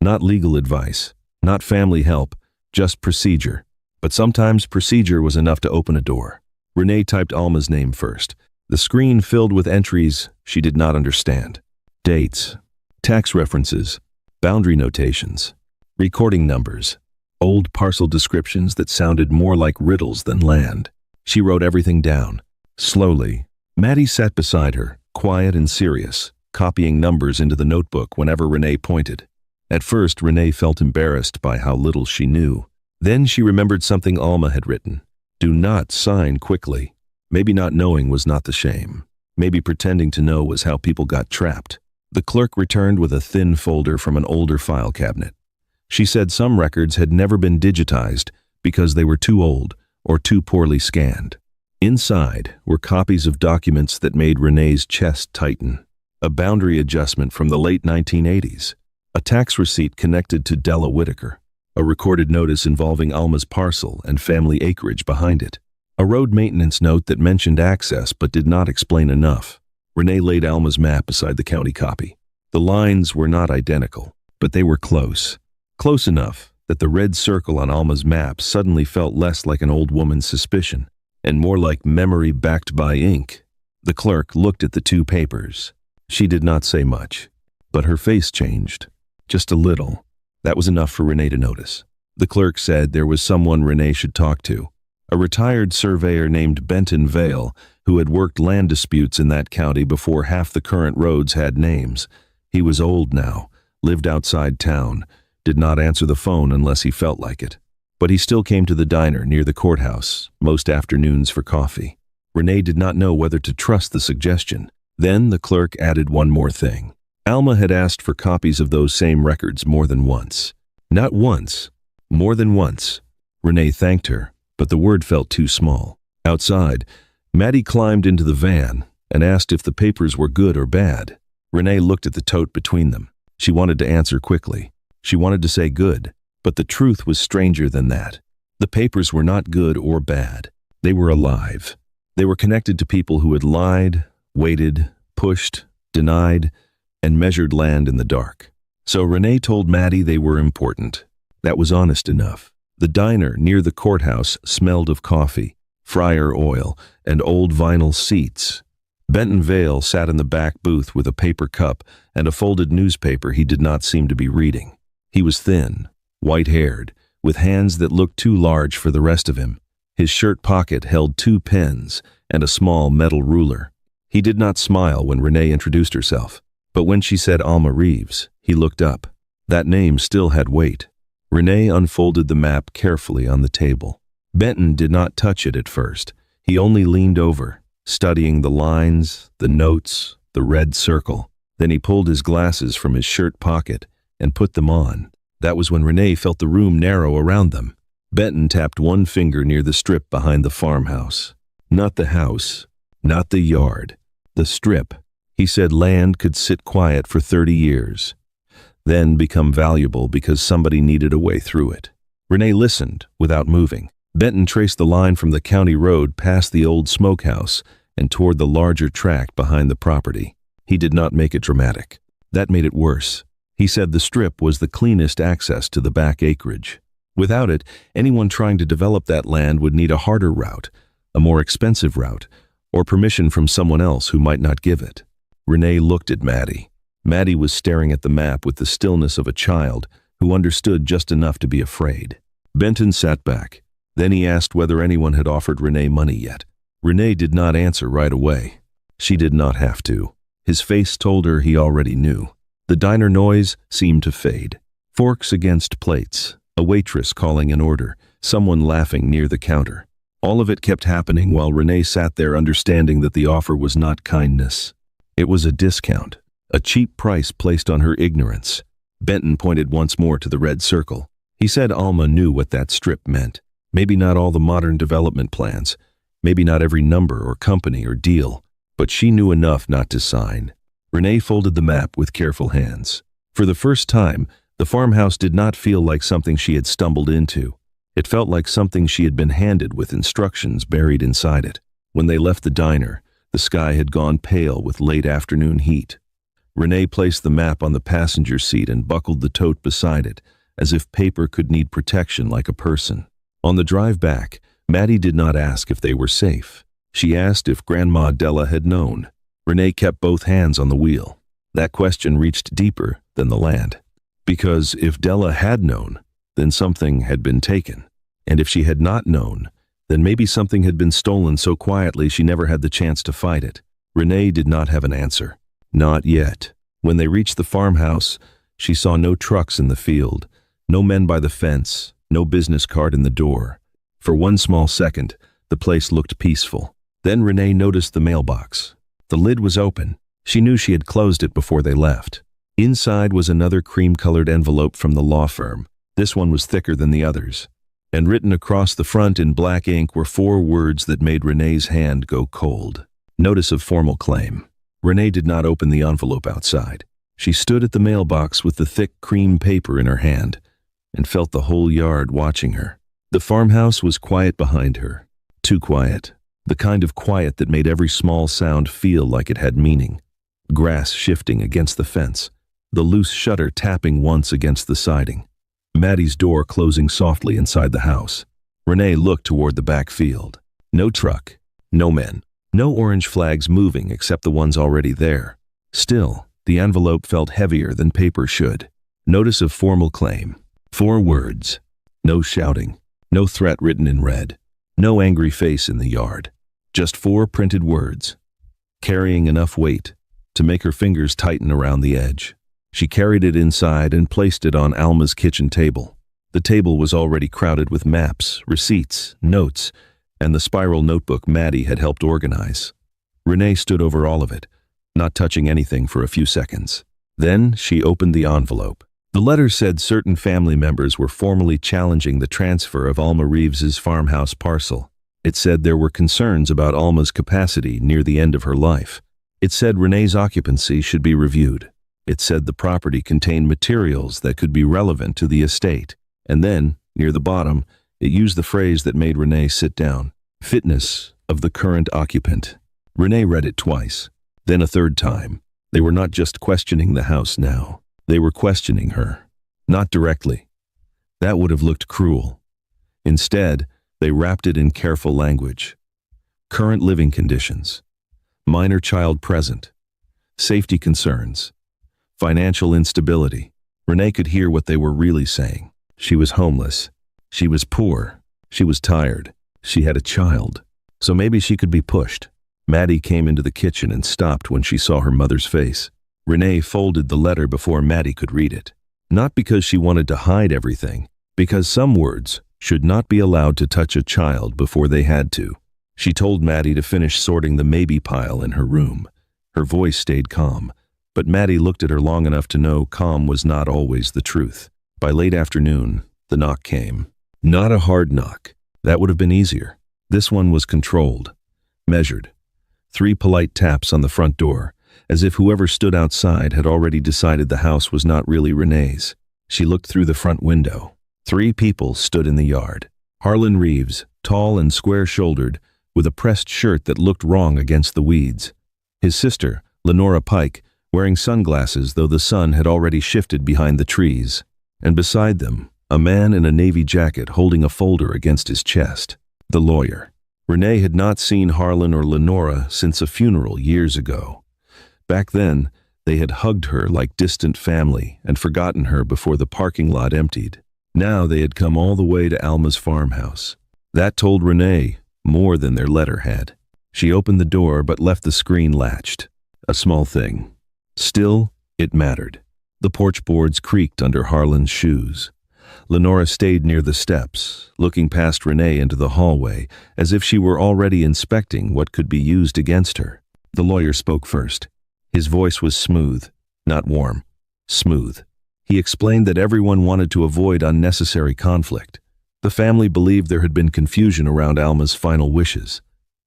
Not legal advice, not family help, just procedure. But sometimes procedure was enough to open a door. Renee typed Alma's name first. The screen filled with entries she did not understand. Dates, tax references, boundary notations, recording numbers, old parcel descriptions that sounded more like riddles than land. She wrote everything down. Slowly, Maddie sat beside her, quiet and serious, copying numbers into the notebook whenever Renee pointed. At first, Renee felt embarrassed by how little she knew. Then she remembered something Alma had written. Do not sign quickly. Maybe not knowing was not the shame. Maybe pretending to know was how people got trapped. The clerk returned with a thin folder from an older file cabinet. She said some records had never been digitized because they were too old or too poorly scanned. Inside were copies of documents that made Renee's chest tighten. A boundary adjustment from the late 1980s. A tax receipt connected to Renee Whitaker. A recorded notice involving Alma's parcel and family acreage behind it. A road maintenance note that mentioned access but did not explain enough. Renee laid Alma's map beside the county copy. The lines were not identical, but they were close. Close enough that the red circle on Alma's map suddenly felt less like an old woman's suspicion and more like memory backed by ink. The clerk looked at the 2 papers. She did not say much, but her face changed. Just a little. That was enough for Renee to notice. The clerk said there was someone Renee should talk to. A retired surveyor named Benton Vale, who had worked land disputes in that county before half the current roads had names. He was old now, lived outside town, did not answer the phone unless he felt like it. But he still came to the diner near the courthouse, most afternoons for coffee. Renee did not know whether to trust the suggestion. Then the clerk added one more thing. Alma had asked for copies of those same records more than once. Not once, more than once. Renee thanked her, but the word felt too small. Outside, Maddie climbed into the van and asked if the papers were good or bad. Renee looked at the tote between them. She wanted to answer quickly. She wanted to say good, but the truth was stranger than that. The papers were not good or bad. They were alive. They were connected to people who had lied, waited, pushed, denied, and measured land in the dark. So Renee told Maddie they were important. That was honest enough. The diner near the courthouse smelled of coffee, fryer oil, and old vinyl seats. Benton Vale sat in the back booth with a paper cup and a folded newspaper he did not seem to be reading. He was thin, white-haired, with hands that looked too large for the rest of him. His shirt pocket held 2 pens and a small metal ruler. He did not smile when Renee introduced herself, but when she said Alma Reeves, he looked up. That name still had weight. Renee unfolded the map carefully on the table. Benton did not touch it at first. He only leaned over, studying the lines, the notes, the red circle. Then he pulled his glasses from his shirt pocket and put them on. That was when Renee felt the room narrow around them. Benton tapped one finger near the strip behind the farmhouse. Not the house, not the yard, the strip. He said land could sit quiet for 30 years, then become valuable because somebody needed a way through it. Renee listened without moving. Benton traced the line from the county road past the old smokehouse and toward the larger tract behind the property. He did not make it dramatic. That made it worse. He said the strip was the cleanest access to the back acreage. Without it, anyone trying to develop that land would need a harder route, a more expensive route, or permission from someone else who might not give it. Renee looked at Maddie. Maddie was staring at the map with the stillness of a child who understood just enough to be afraid. Benton sat back. Then he asked whether anyone had offered Renee money yet. Renee did not answer right away. She did not have to. His face told her he already knew. The diner noise seemed to fade. Forks against plates, a waitress calling an order, someone laughing near the counter. All of it kept happening while Renee sat there understanding that the offer was not kindness. It was a discount, a cheap price placed on her ignorance. Benton pointed once more to the red circle. He said Alma knew what that strip meant. Maybe not all the modern development plans, maybe not every number or company or deal, but she knew enough not to sign. Renee folded the map with careful hands. For the first time, the farmhouse did not feel like something she had stumbled into. It felt like something she had been handed with instructions buried inside it. When they left the diner, the sky had gone pale with late afternoon heat. Renee placed the map on the passenger seat and buckled the tote beside it, as if paper could need protection like a person. On the drive back, Maddie did not ask if they were safe. She asked if Grandma Della had known. Renee kept both hands on the wheel. That question reached deeper than the land. Because if Della had known, then something had been taken. And if she had not known, then maybe something had been stolen so quietly she never had the chance to fight it. Renee did not have an answer. Not yet. When they reached the farmhouse, she saw no trucks in the field, no men by the fence, no business card in the door. For one small second, the place looked peaceful. Then Renee noticed the mailbox. The lid was open. She knew she had closed it before they left. Inside was another cream-colored envelope from the law firm. This one was thicker than the others. And written across the front in black ink were 4 words that made Renee's hand go cold. Notice of formal claim. Renee did not open the envelope outside. She stood at the mailbox with the thick cream paper in her hand and felt the whole yard watching her. The farmhouse was quiet behind her. Too quiet. The kind of quiet that made every small sound feel like it had meaning. Grass shifting against the fence. The loose shutter tapping once against the siding. Maddie's door closing softly inside the house. Renee looked toward the back field. No truck. No men. No orange flags moving except the ones already there. Still, the envelope felt heavier than paper should. Notice of formal claim. 4 words. No shouting. No threat written in red. No angry face in the yard. Just 4 printed words, carrying enough weight to make her fingers tighten around the edge. She carried it inside and placed it on Alma's kitchen table. The table was already crowded with maps, receipts, notes, and the spiral notebook Maddie had helped organize. Renee stood over all of it, not touching anything for a few seconds. Then she opened the envelope. The letter said certain family members were formally challenging the transfer of Alma Reeves's farmhouse parcel. It said there were concerns about Alma's capacity near the end of her life. It said Renee's occupancy should be reviewed. It said the property contained materials that could be relevant to the estate. And then, near the bottom, it used the phrase that made Renee sit down. Fitness of the current occupant. Renee read it twice, then a third time. They were not just questioning the house now. They were questioning her. Not directly. That would have looked cruel. Instead, they wrapped it in careful language. Current living conditions. Minor child present. Safety concerns. Financial instability. Renee could hear what they were really saying. She was homeless. She was poor. She was tired. She had a child. So maybe she could be pushed. Maddie came into the kitchen and stopped when she saw her mother's face. Renee folded the letter before Maddie could read it. Not because she wanted to hide everything, because some words should not be allowed to touch a child before they had to. She told Maddie to finish sorting the maybe pile in her room. Her voice stayed calm, but Maddie looked at her long enough to know calm was not always the truth. By late afternoon, the knock came. Not a hard knock. That would have been easier. This one was controlled, measured. 3 polite taps on the front door, as if whoever stood outside had already decided the house was not really Renee's. She looked through the front window. 3 people stood in the yard. Harlan Reeves, tall and square-shouldered, with a pressed shirt that looked wrong against the weeds. His sister, Lenora Pike, wearing sunglasses though the sun had already shifted behind the trees. And beside them, a man in a navy jacket holding a folder against his chest. The lawyer. Renee had not seen Harlan or Lenora since a funeral years ago. Back then, they had hugged her like distant family and forgotten her before the parking lot emptied. Now they had come all the way to Alma's farmhouse. That told Renee more than their letter had. She opened the door but left the screen latched. A small thing. Still, it mattered. The porch boards creaked under Harlan's shoes. Lenora stayed near the steps, looking past Renee into the hallway, as if she were already inspecting what could be used against her. The lawyer spoke first. His voice was smooth, not warm. Smooth. He explained that everyone wanted to avoid unnecessary conflict. The family believed there had been confusion around Alma's final wishes.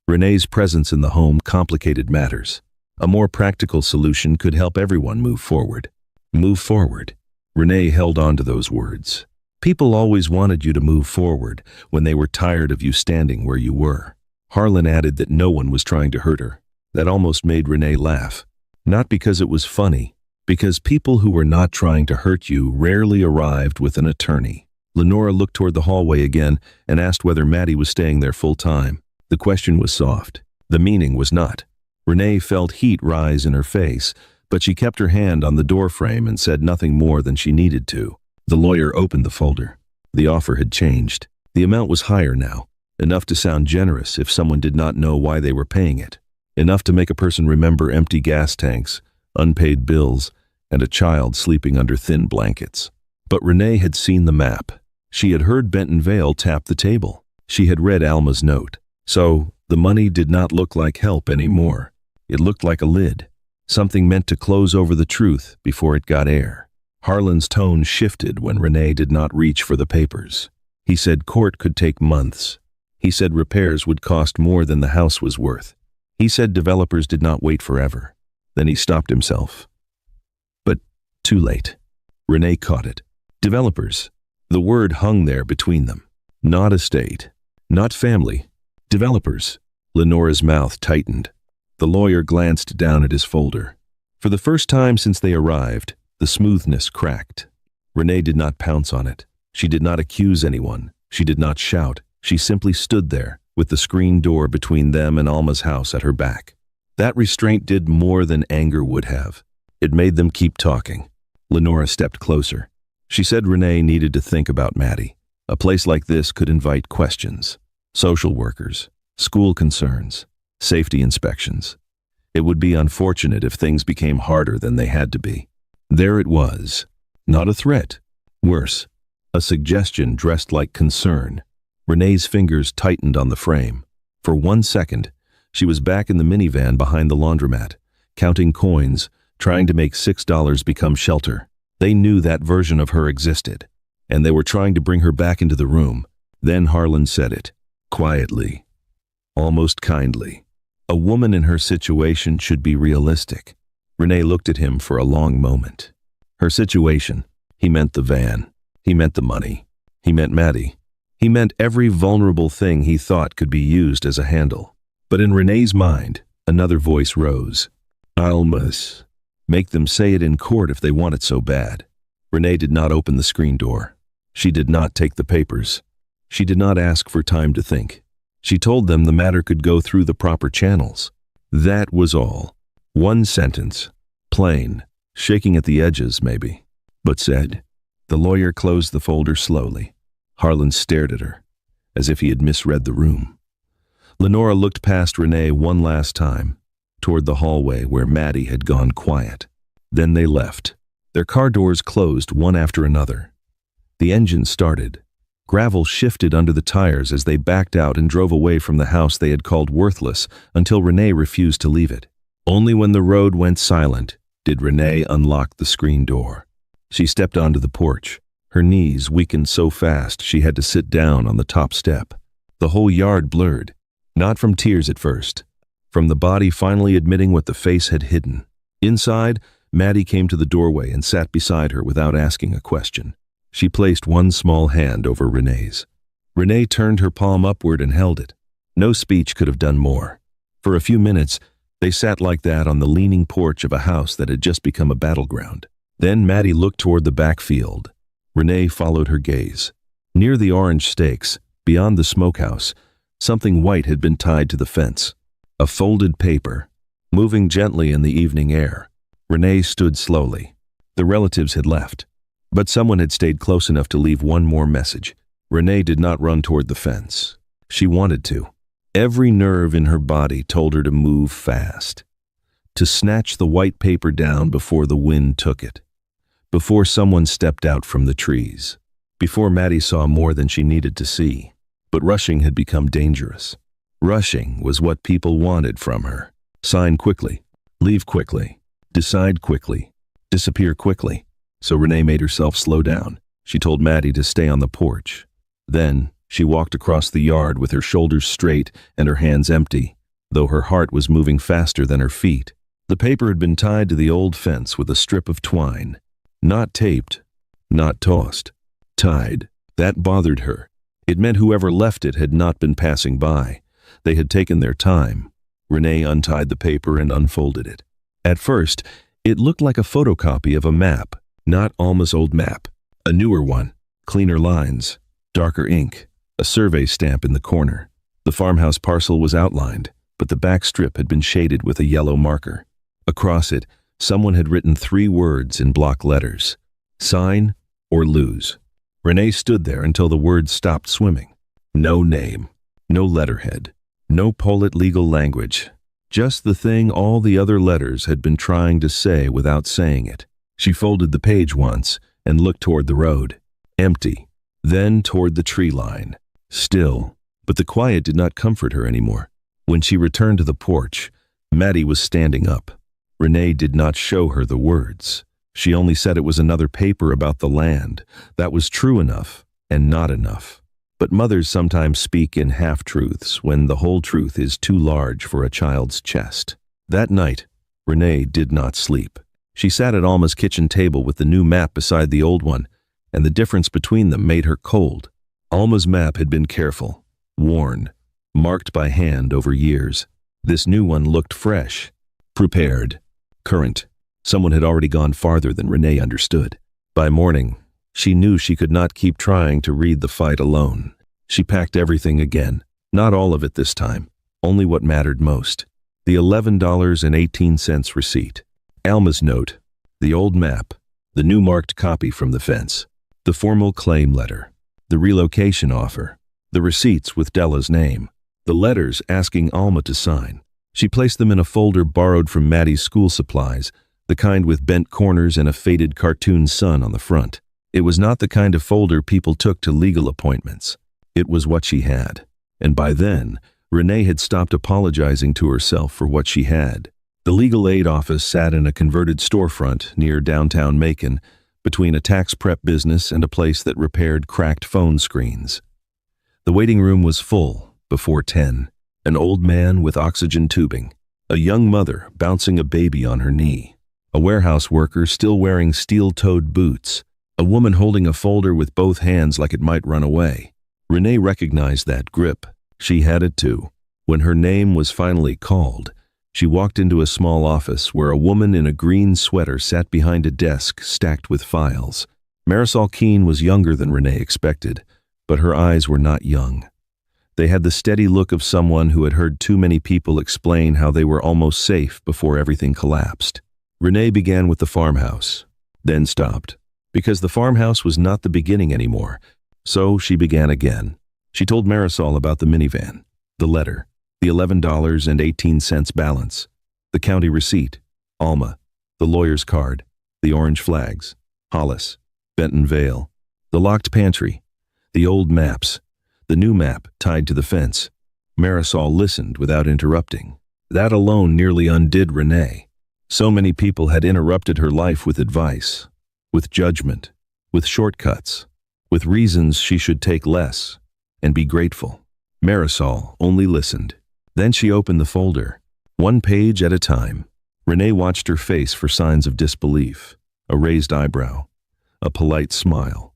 Renee's presence in the home complicated matters. A more practical solution could help everyone move forward. Move forward. Renee held on to those words. People always wanted you to move forward when they were tired of you standing where you were. Harlan added that no one was trying to hurt her. That almost made Renee laugh. Not because it was funny, because people who were not trying to hurt you rarely arrived with an attorney. Lenora looked toward the hallway again and asked whether Maddie was staying there full time. The question was soft. The meaning was not. Renee felt heat rise in her face, but she kept her hand on the doorframe and said nothing more than she needed to. The lawyer opened the folder. The offer had changed. The amount was higher now, enough to sound generous if someone did not know why they were paying it, enough to make a person remember empty gas tanks, unpaid bills, and a child sleeping under thin blankets. But Renee had seen the map. She had heard Benton Vale tap the table. She had read Alma's note. So, the money did not look like help anymore. It looked like a lid, something meant to close over the truth before it got air. Harlan's tone shifted when Renee did not reach for the papers. He said court could take months. He said repairs would cost more than the house was worth. He said developers did not wait forever. Then he stopped himself. But too late. Renee caught it. Developers. The word hung there between them. Not estate. Not family. Developers. Lenora's mouth tightened. The lawyer glanced down at his folder. For the first time since they arrived, the smoothness cracked. Renee did not pounce on it. She did not accuse anyone. She did not shout. She simply stood there, with the screen door between them and Alma's house at her back. That restraint did more than anger would have. It made them keep talking. Lenora stepped closer. She said Renee needed to think about Maddie. A place like this could invite questions. Social workers, school concerns, safety inspections. It would be unfortunate if things became harder than they had to be. There it was. Not a threat. Worse, a suggestion dressed like concern. Renee's fingers tightened on the frame. For 1 second, she was back in the minivan behind the laundromat, counting coins, trying to make $6 become shelter. They knew that version of her existed, and they were trying to bring her back into the room. Then Harlan said it, quietly, almost kindly. A woman in her situation should be realistic. Renee looked at him for a long moment. Her situation. He meant the van. He meant the money. He meant Maddie. He meant every vulnerable thing he thought could be used as a handle. But in Renee's mind, another voice rose. Almas. Make them say it in court if they want it so bad. Renee did not open the screen door. She did not take the papers. She did not ask for time to think. She told them the matter could go through the proper channels. That was all. One sentence. Plain. Shaking at the edges, maybe. But said. The lawyer closed the folder slowly. Harlan stared at her, as if he had misread the room. Lenora looked past Renee one last time, toward the hallway where Maddie had gone quiet. Then they left. Their car doors closed one after another. The engine started. Gravel shifted under the tires as they backed out and drove away from the house they had called worthless until Renee refused to leave it. Only when the road went silent did Renee unlock the screen door. She stepped onto the porch. Her knees weakened so fast she had to sit down on the top step. The whole yard blurred, not from tears at first, from the body finally admitting what the face had hidden. Inside, Maddie came to the doorway and sat beside her without asking a question. She placed one small hand over Renee's. Renee turned her palm upward and held it. No speech could have done more. For a few minutes, they sat like that on the leaning porch of a house that had just become a battleground. Then Maddie looked toward the backfield. Renee followed her gaze. Near the orange stakes, beyond the smokehouse, something white had been tied to the fence. A folded paper, moving gently in the evening air. Renee stood slowly. The relatives had left, but someone had stayed close enough to leave one more message. Renee did not run toward the fence. She wanted to. Every nerve in her body told her to move fast, to snatch the white paper down before the wind took it, before someone stepped out from the trees, before Maddie saw more than she needed to see. But rushing had become dangerous. Rushing was what people wanted from her. Sign quickly, leave quickly, decide quickly, disappear quickly. So Renee made herself slow down. She told Maddie to stay on the porch. Then she walked across the yard with her shoulders straight and her hands empty, though her heart was moving faster than her feet. The paper had been tied to the old fence with a strip of twine. Not taped, not tossed. Tied. That bothered her. It meant whoever left it had not been passing by. They had taken their time. Renee untied the paper and unfolded it. At first, it looked like a photocopy of a map, not Alma's old map. A newer one, cleaner lines, darker ink, a survey stamp in the corner. The farmhouse parcel was outlined, but the back strip had been shaded with a yellow marker. Across it, someone had written 3 words in block letters: sign or lose. Renee stood there until the words stopped swimming. No name, no letterhead, no Polite legal language, just the thing all the other letters had been trying to say without saying it. She folded the page once and looked toward the road. Empty. Then toward the tree line. Still, but the quiet did not comfort her anymore. When she returned to the porch, Maddie was standing up. Renee did not show her the words. She only said it was another paper about the land. That was true enough and not enough. But mothers sometimes speak in half-truths when the whole truth is too large for a child's chest. That night, Renee did not sleep. She sat at Alma's kitchen table with the new map beside the old one, and the difference between them made her cold. Alma's map had been careful, worn, marked by hand over years. This new one looked fresh, prepared, current. Someone had already gone farther than Renee understood. By morning, she knew she could not keep trying to read the fight alone. She packed everything again. Not all of it this time, only what mattered most. The $11.18 receipt. Alma's note, the old map, the new marked copy from the fence, the formal claim letter, the relocation offer, the receipts with Della's name, the letters asking Alma to sign. She placed them in a folder borrowed from Maddie's school supplies, the kind with bent corners and a faded cartoon sun on the front. It was not the kind of folder people took to legal appointments. It was what she had. And by then, Renee had stopped apologizing to herself for what she had. The legal aid office sat in a converted storefront near downtown Macon, between a tax prep business and a place that repaired cracked phone screens. The waiting room was full before 10. An old man with oxygen tubing, a young mother bouncing a baby on her knee, A warehouse worker still wearing steel-toed boots. A woman holding a folder with both hands like it might run away. Renee recognized that grip. She had it too. When her name was finally called, she walked into a small office where a woman in a green sweater sat behind a desk stacked with files. Marisol Keene was younger than Renee expected, but her eyes were not young. They had the steady look of someone who had heard too many people explain how they were almost safe before everything collapsed. Renee began with the farmhouse, then stopped, because the farmhouse was not the beginning anymore. So she began again. She told Marisol about the minivan, the letter, the $11.18 balance, the county receipt, Alma, the lawyer's card, the orange flags, Hollis, Benton Vale, the locked pantry, the old maps, the new map tied to the fence. Marisol listened without interrupting. That alone nearly undid Renee. So many people had interrupted her life with advice, with judgment, with shortcuts, with reasons she should take less and be grateful. Marisol only listened. Then she opened the folder, one page at a time. Renee watched her face for signs of disbelief, a raised eyebrow, a polite smile.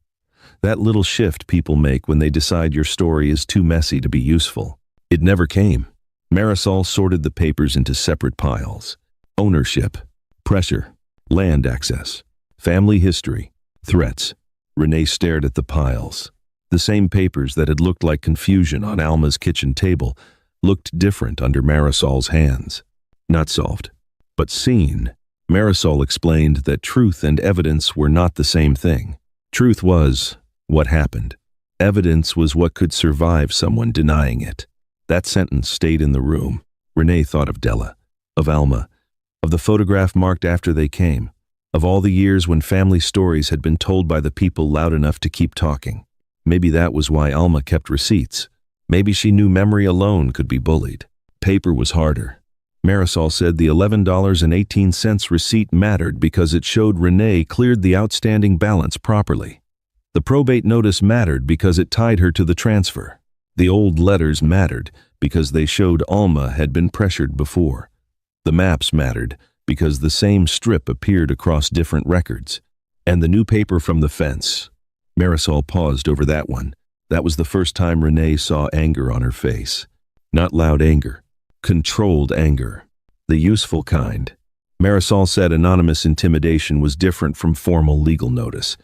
That little shift people make when they decide your story is too messy to be useful. It never came. Marisol sorted the papers into separate piles. Ownership, pressure, land access, family history, threats. Renee stared at the piles. The same papers that had looked like confusion on Alma's kitchen table looked different under Marisol's hands. Not solved, but seen. Marisol explained that truth and evidence were not the same thing. Truth was what happened. Evidence was what could survive someone denying it. That sentence stayed in the room. Renee thought of Della, of Alma, of the photograph marked after they came, of all the years when family stories had been told by the people loud enough to keep talking. Maybe that was why Alma kept receipts. Maybe she knew memory alone could be bullied. Paper was harder. Marisol said the $11.18 receipt mattered because it showed Renee cleared the outstanding balance properly. The probate notice mattered because it tied her to the transfer. The old letters mattered because they showed Alma had been pressured before. The maps mattered because the same strip appeared across different records. And the new paper from the fence. Marisol paused over that one. That was the first time Renee saw anger on her face. Not loud anger, controlled anger. The useful kind. Marisol said anonymous intimidation was different from formal legal notice.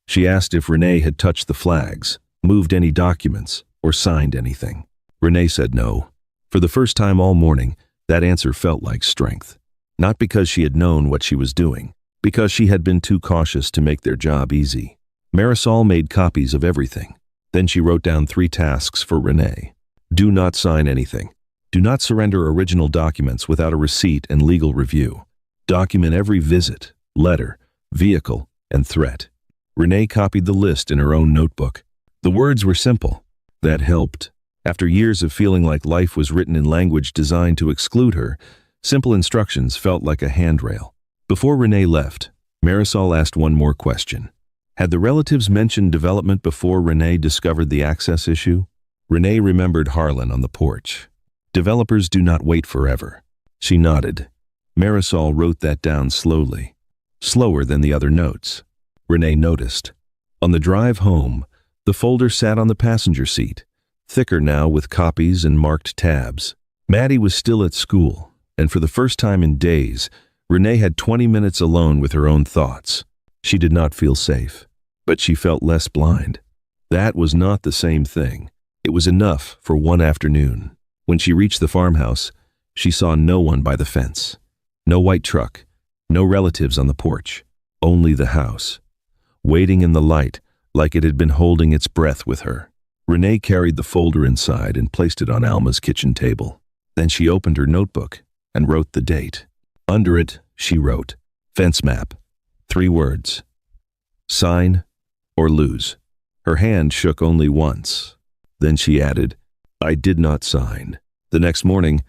She asked if Renee had touched the flags, moved any documents, or signed anything. Renee said no. For the first time all morning, that answer felt like strength. Not because she had known what she was doing, because she had been too cautious to make their job easy. Marisol made copies of everything. Then she wrote down 3 tasks for Renee. Do not sign anything. Do not surrender original documents without a receipt and legal review. Document every visit, letter, vehicle, and threat. Renee copied the list in her own notebook. The words were simple. That helped. After years of feeling like life was written in language designed to exclude her, simple instructions felt like a handrail. Before Renee left, Marisol asked one more question. Had the relatives mentioned development before Renee discovered the access issue? Renee remembered Harlan on the porch. Developers do not wait forever. She nodded. Marisol wrote that down slowly, slower than the other notes. Renee noticed. On the drive home, the folder sat on the passenger seat, thicker now with copies and marked tabs. Maddie was still at school, and for the first time in days, Renee had 20 minutes alone with her own thoughts. She did not feel safe, but she felt less blind. That was not the same thing. It was enough for one afternoon. When she reached the farmhouse, she saw no one by the fence. No white truck, no relatives on the porch, only the house, waiting in the light like it had been holding its breath with her. Renee carried the folder inside and placed it on Alma's kitchen table. Then she opened her notebook and wrote the date. Under it, she wrote, fence map, 3 words, sign or lose. Her hand shook only once. Then she added, I did not sign. The next morning,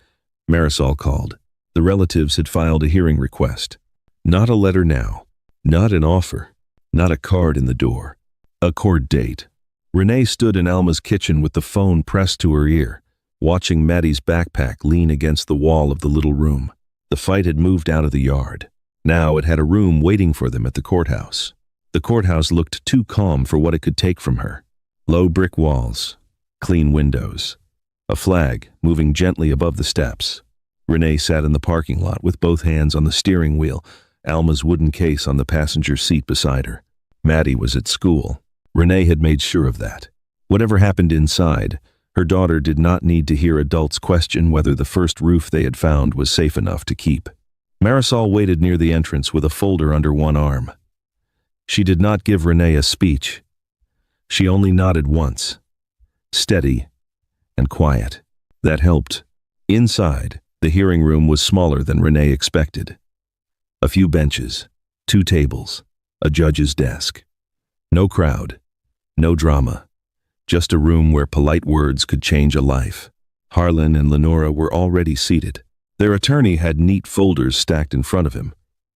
Marisol called. The relatives had filed a hearing request. Not a letter now, not an offer, not a card in the door. A court date. Renee stood in Alma's kitchen with the phone pressed to her ear, watching Maddie's backpack lean against the wall of the little room. The fight had moved out of the yard. Now it had a room waiting for them at the courthouse. The courthouse looked too calm for what it could take from her. Low brick walls, clean windows, a flag moving gently above the steps. Renee sat in the parking lot with both hands on the steering wheel, Alma's wooden case on the passenger seat beside her. Maddie was at school. Renee had made sure of that. Whatever happened inside, her daughter did not need to hear adults question whether the first roof they had found was safe enough to keep. Marisol waited near the entrance with a folder under one arm. She did not give Renee a speech. She only nodded once, steady and quiet. That helped. Inside, the hearing room was smaller than Renee expected. A few benches, 2 tables, a judge's desk. No crowd, no drama, just a room where polite words could change a life. Harlan and Lenora were already seated. Their attorney had neat folders stacked in front of him.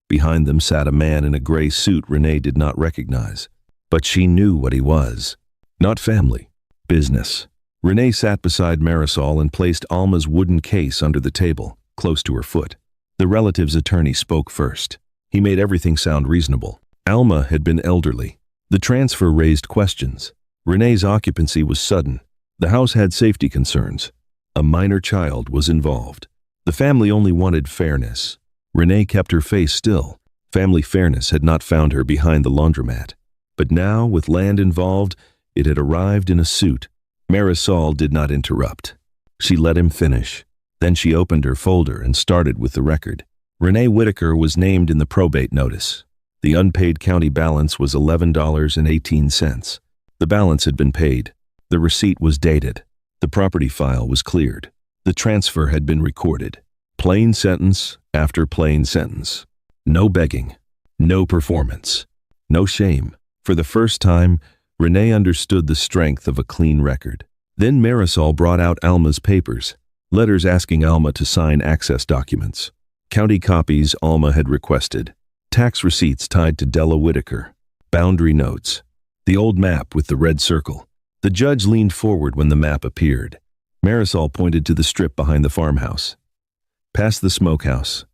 Behind them sat a man in a gray suit Renee did not recognize. But she knew what he was. Not family, business. Renee sat beside Marisol and placed Alma's wooden case under the table, close to her foot. The relative's attorney spoke first. He made everything sound reasonable. Alma had been elderly. The transfer raised questions. Renee's occupancy was sudden. The house had safety concerns. A minor child was involved. The family only wanted fairness. Renee kept her face still. Family fairness had not found her behind the laundromat. But now, with land involved, it had arrived in a suit. Marisol did not interrupt. She let him finish. Then she opened her folder and started with the record. Renee Whitaker was named in the probate notice. The unpaid county balance was $11.18. The balance had been paid. The receipt was dated. The property file was cleared. The transfer had been recorded. Plain sentence after plain sentence. No begging. No performance. No shame. For the first time, Renee understood the strength of a clean record. Then Marisol brought out Alma's papers, letters asking Alma to sign access documents, county copies Alma had requested, tax receipts tied to Della Whitaker, boundary notes, the old map with the red circle. The judge leaned forward when the map appeared. Marisol pointed to the strip behind the farmhouse, past the smokehouse,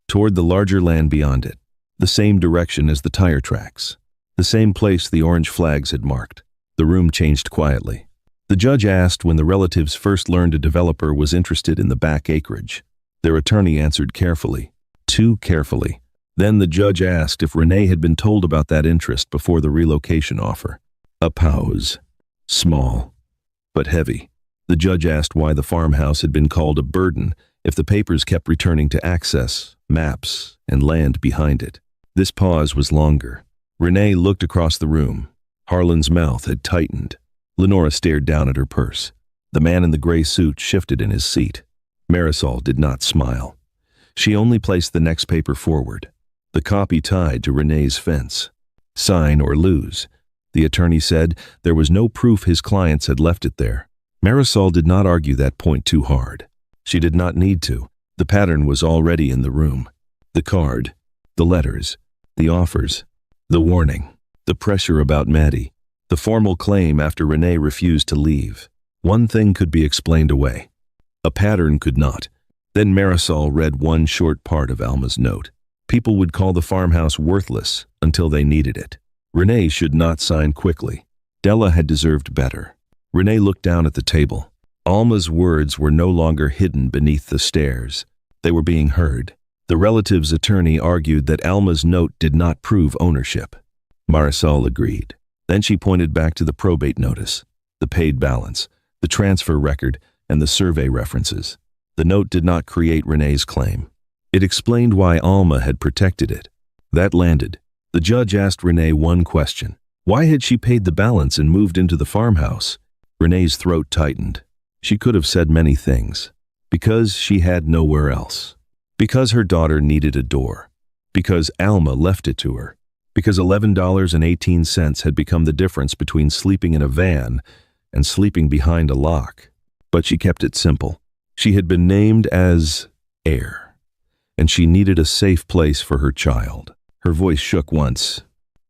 toward the larger land beyond it, the same direction as the tire tracks, the same place the orange flags had marked. The room changed quietly. The judge asked when the relatives first learned a developer was interested in the back acreage. Their attorney answered carefully, too carefully. Then the judge asked if Renee had been told about that interest before the relocation offer. A pause. Small, but heavy. The judge asked why the farmhouse had been called a burden if the papers kept returning to access, maps, and land behind it. This pause was longer. Renee looked across the room. Harlan's mouth had tightened. Lenora stared down at her purse. The man in the gray suit shifted in his seat. Marisol did not smile. She only placed the next paper forward, the copy tied to Renee's fence. Sign or lose. The attorney said there was no proof his clients had left it there. Marisol did not argue that point too hard. She did not need to. The pattern was already in the room. The card, the letters, the offers, the warning, the pressure about Maddie, the formal claim after Renee refused to leave. One thing could be explained away. A pattern could not. Then Marisol read one short part of Alma's note. People would call the farmhouse worthless until they needed it. Renee should not sign quickly. Della had deserved better. Renee looked down at the table. Alma's words were no longer hidden beneath the stairs. They were being heard. The relative's attorney argued that Alma's note did not prove ownership. Marisol agreed. Then she pointed back to the probate notice, the paid balance, the transfer record, and the survey references. The note did not create Renee's claim. It explained why Alma had protected it. That landed. The judge asked Renee one question. Why had she paid the balance and moved into the farmhouse? Renee's throat tightened. She could have said many things. Because she had nowhere else. Because her daughter needed a door. Because Alma left it to her. Because $11.18 had become the difference between sleeping in a van and sleeping behind a lock. But she kept it simple. She had been named as heir, and she needed a safe place for her child. Her voice shook once.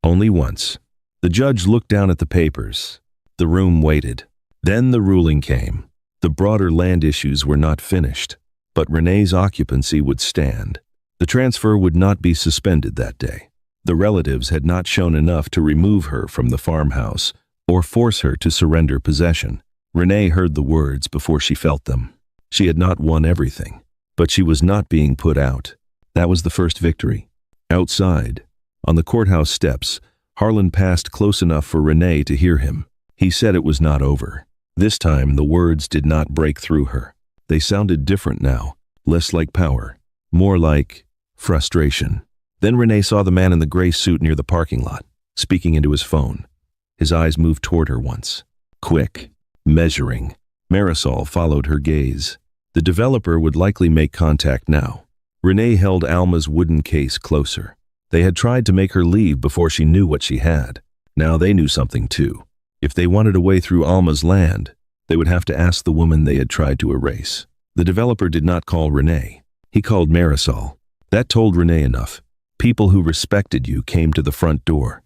Only once. The judge looked down at the papers. The room waited. Then the ruling came. The broader land issues were not finished, but Renee's occupancy would stand. The transfer would not be suspended that day. The relatives had not shown enough to remove her from the farmhouse or force her to surrender possession. Renee heard the words before she felt them. She had not won everything, but she was not being put out. That was the first victory. Outside, on the courthouse steps, Harlan passed close enough for Renee to hear him. He said it was not over. This time, the words did not break through her. They sounded different now, less like power, more like frustration. Then Renee saw the man in the gray suit near the parking lot, speaking into his phone. His eyes moved toward her once. Quick, measuring. Marisol followed her gaze. The developer would likely make contact now. Renee held Alma's wooden case closer. They had tried to make her leave before she knew what she had. Now they knew something too. If they wanted a way through Alma's land, they would have to ask the woman they had tried to erase. The developer did not call Renee. He called Marisol. That told Renee enough. People who respected you came to the front door.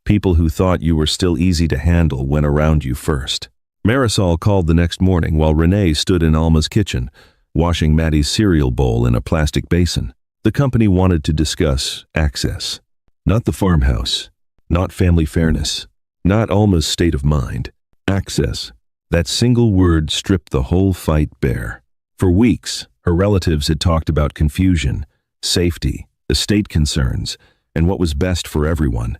People who thought you were still easy to handle went around you first. Marisol called the next morning while Renee stood in Alma's kitchen, washing Maddie's cereal bowl in a plastic basin. The company wanted to discuss access. Not the farmhouse, not family fairness, not Alma's state of mind. Access. That single word stripped the whole fight bare. For weeks, her relatives had talked about confusion, safety, estate concerns, and what was best for everyone.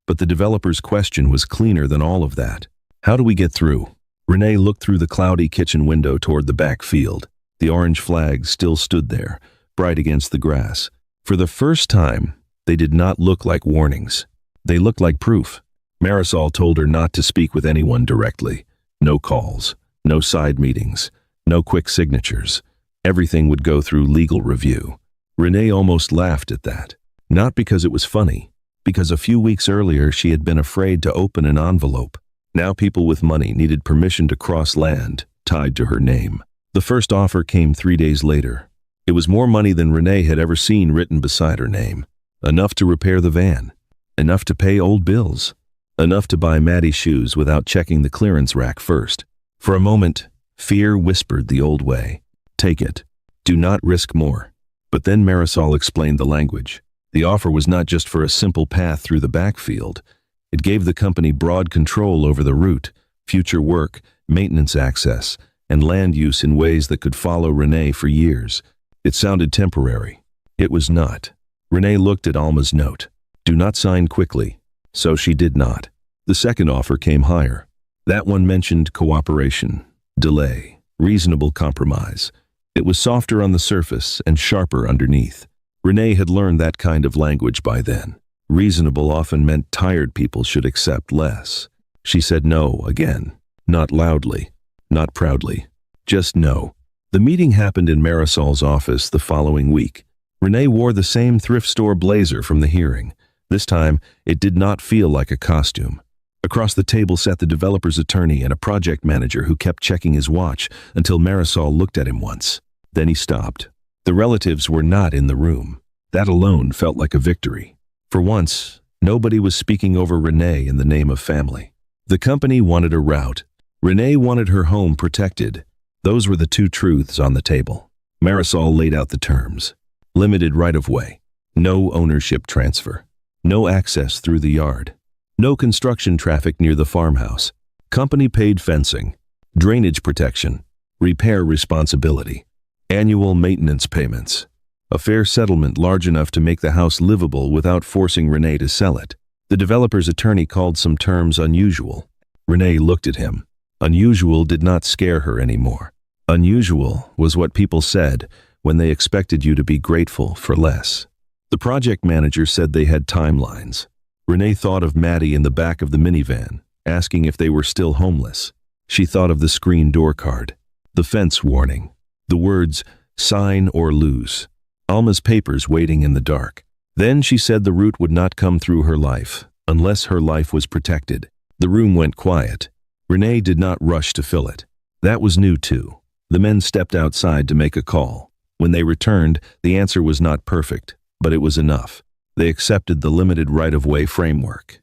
But the developer's question was cleaner than all of that. How do we get through? Renee looked through the cloudy kitchen window toward the back field. The orange flags still stood there, bright against the grass. For the first time, they did not look like warnings. They looked like proof. Marisol told her not to speak with anyone directly. No calls, no side meetings, no quick signatures. Everything would go through legal review. Renee almost laughed at that. Not because it was funny, because a few weeks earlier she had been afraid to open an envelope. Now people with money needed permission to cross land, tied to her name. The first offer came 3 days later. It was more money than Renee had ever seen written beside her name. Enough to repair the van. Enough to pay old bills. Enough to buy Maddie shoes without checking the clearance rack first. For a moment, fear whispered the old way. Take it. Do not risk more. But then Marisol explained the language. The offer was not just for a simple path through the backfield. It gave the company broad control over the route, future work, maintenance access, and land use in ways that could follow Renee for years. It sounded temporary. It was not. Renee looked at Alma's note. Do not sign quickly. So she did not. The second offer came higher. That one mentioned cooperation, delay, reasonable compromise. It was softer on the surface and sharper underneath. Renee had learned that kind of language by then. Reasonable often meant tired people should accept less. She said no again, not loudly. Not proudly. Just no. The meeting happened in Marisol's office the following week. Renee wore the same thrift store blazer from the hearing. This time, it did not feel like a costume. Across the table sat the developer's attorney and a project manager who kept checking his watch until Marisol looked at him once. Then he stopped. The relatives were not in the room. That alone felt like a victory. For once, nobody was speaking over Renee in the name of family. The company wanted a route. Renee wanted her home protected. Those were the two truths on the table. Marisol laid out the terms. Limited right-of-way. No ownership transfer. No access through the yard. No construction traffic near the farmhouse. Company-paid fencing. Drainage protection. Repair responsibility. Annual maintenance payments. A fair settlement large enough to make the house livable without forcing Renee to sell it. The developer's attorney called some terms unusual. Renee looked at him. Unusual did not scare her anymore. Unusual was what people said when they expected you to be grateful for less. The project manager said they had timelines. Renee thought of Maddie in the back of the minivan, asking if they were still homeless. She thought of the screen door card, the fence warning, the words, sign or lose, Alma's papers waiting in the dark. Then she said the route would not come through her life, unless her life was protected. The room went quiet. Renee did not rush to fill it. That was new too. The men stepped outside to make a call. When they returned, the answer was not perfect, but it was enough. They accepted the limited right-of-way framework.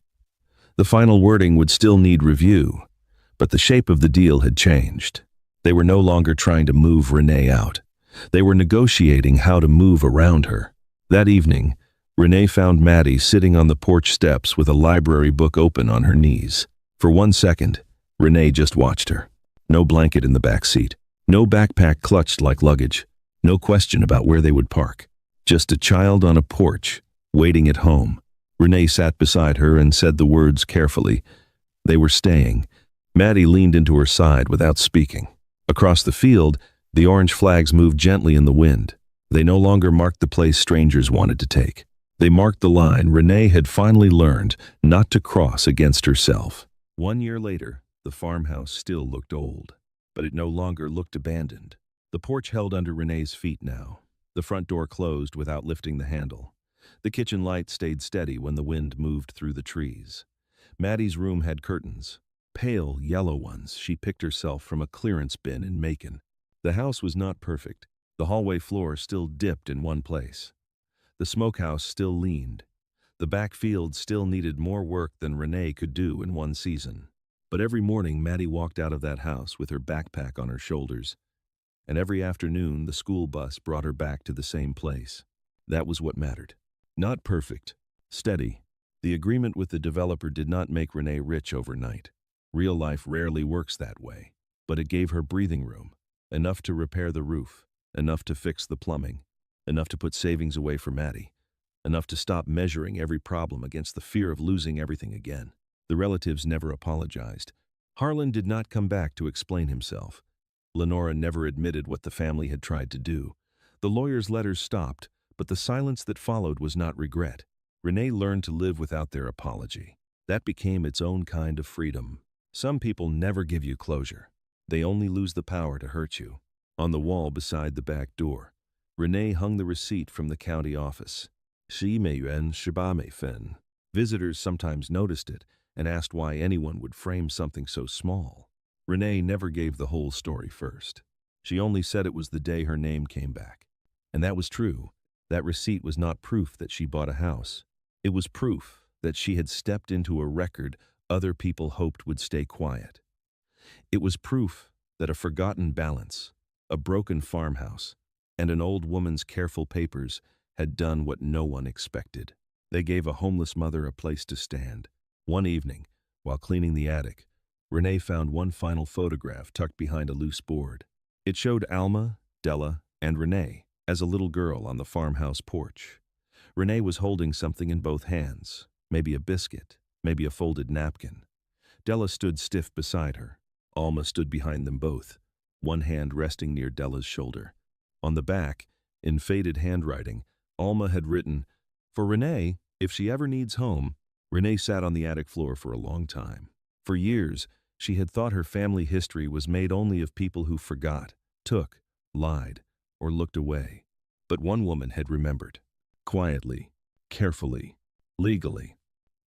The final wording would still need review, but the shape of the deal had changed. They were no longer trying to move Renee out. They were negotiating how to move around her. That evening, Renee found Maddie sitting on the porch steps with a library book open on her knees. For 1 second, Renee just watched her. No blanket in the back seat. No backpack clutched like luggage. No question about where they would park. Just a child on a porch, waiting at home. Renee sat beside her and said the words carefully. They were staying. Maddie leaned into her side without speaking. Across the field, the orange flags moved gently in the wind. They no longer marked the place strangers wanted to take. They marked the line Renee had finally learned not to cross against herself. 1 year later, the farmhouse still looked old, but it no longer looked abandoned. The porch held under Renee's feet now. The front door closed without lifting the handle. The kitchen light stayed steady when the wind moved through the trees. Maddie's room had curtains, pale yellow ones she picked herself from a clearance bin in Macon. The house was not perfect. The hallway floor still dipped in one place. The smokehouse still leaned. The back field still needed more work than Renee could do in one season. But every morning Maddie walked out of that house with her backpack on her shoulders, and every afternoon the school bus brought her back to the same place. That was what mattered. Not perfect, steady. The agreement with the developer did not make Renee rich overnight. Real life rarely works that way, but it gave her breathing room, enough to repair the roof, enough to fix the plumbing, enough to put savings away for Maddie, enough to stop measuring every problem against the fear of losing everything again. The relatives never apologized. Harlan did not come back to explain himself. Lenora never admitted what the family had tried to do. The lawyer's letters stopped, but the silence that followed was not regret. Renee learned to live without their apology. That became its own kind of freedom. Some people never give you closure. They only lose the power to hurt you. On the wall beside the back door, Renee hung the receipt from the county office. Shi mei yuan shiba mei fen. Visitors sometimes noticed it and asked why anyone would frame something so small. Renee never gave the whole story first. She only said it was the day her name came back. And that was true. That receipt was not proof that she bought a house. It was proof that she had stepped into a record other people hoped would stay quiet. It was proof that a forgotten balance, a broken farmhouse, and an old woman's careful papers had done what no one expected. They gave a homeless mother a place to stand. One evening, while cleaning the attic, Renee found one final photograph tucked behind a loose board. It showed Alma, Della, and Renee as a little girl on the farmhouse porch. Renee was holding something in both hands, maybe a biscuit, maybe a folded napkin. Della stood stiff beside her. Alma stood behind them both, one hand resting near Della's shoulder. On the back, in faded handwriting, Alma had written, "For Renee, if she ever needs home." Renee sat on the attic floor for a long time. For years, she had thought her family history was made only of people who forgot, took, lied, or looked away. But one woman had remembered. Quietly, carefully, legally.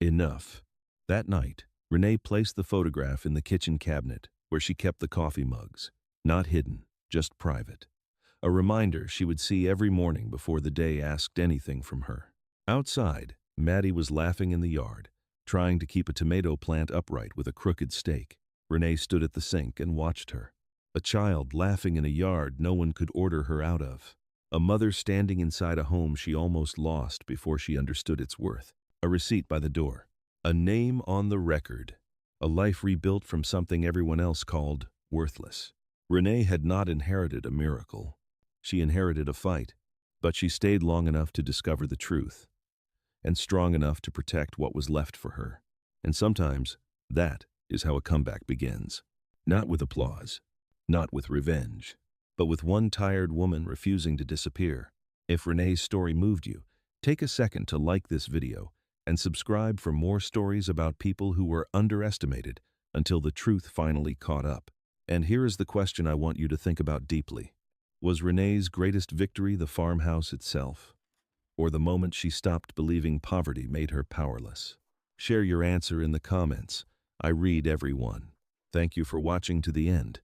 Enough. That night, Renee placed the photograph in the kitchen cabinet where she kept the coffee mugs. Not hidden, just private. A reminder she would see every morning before the day asked anything from her. Outside, Maddie was laughing in the yard, trying to keep a tomato plant upright with a crooked stake. Renee stood at the sink and watched her. A child laughing in a yard no one could order her out of. A mother standing inside a home she almost lost before she understood its worth. A receipt by the door. A name on the record. A life rebuilt from something everyone else called worthless. Renee had not inherited a miracle. She inherited a fight, but she stayed long enough to discover the truth, and strong enough to protect what was left for her. And sometimes, that is how a comeback begins. Not with applause, not with revenge, but with one tired woman refusing to disappear. If Renee's story moved you, take a second to like this video and subscribe for more stories about people who were underestimated until the truth finally caught up. And here is the question I want you to think about deeply. Was Renee's greatest victory the farmhouse itself, or the moment she stopped believing poverty made her powerless? Share your answer in the comments. I read every one. Thank you for watching to the end.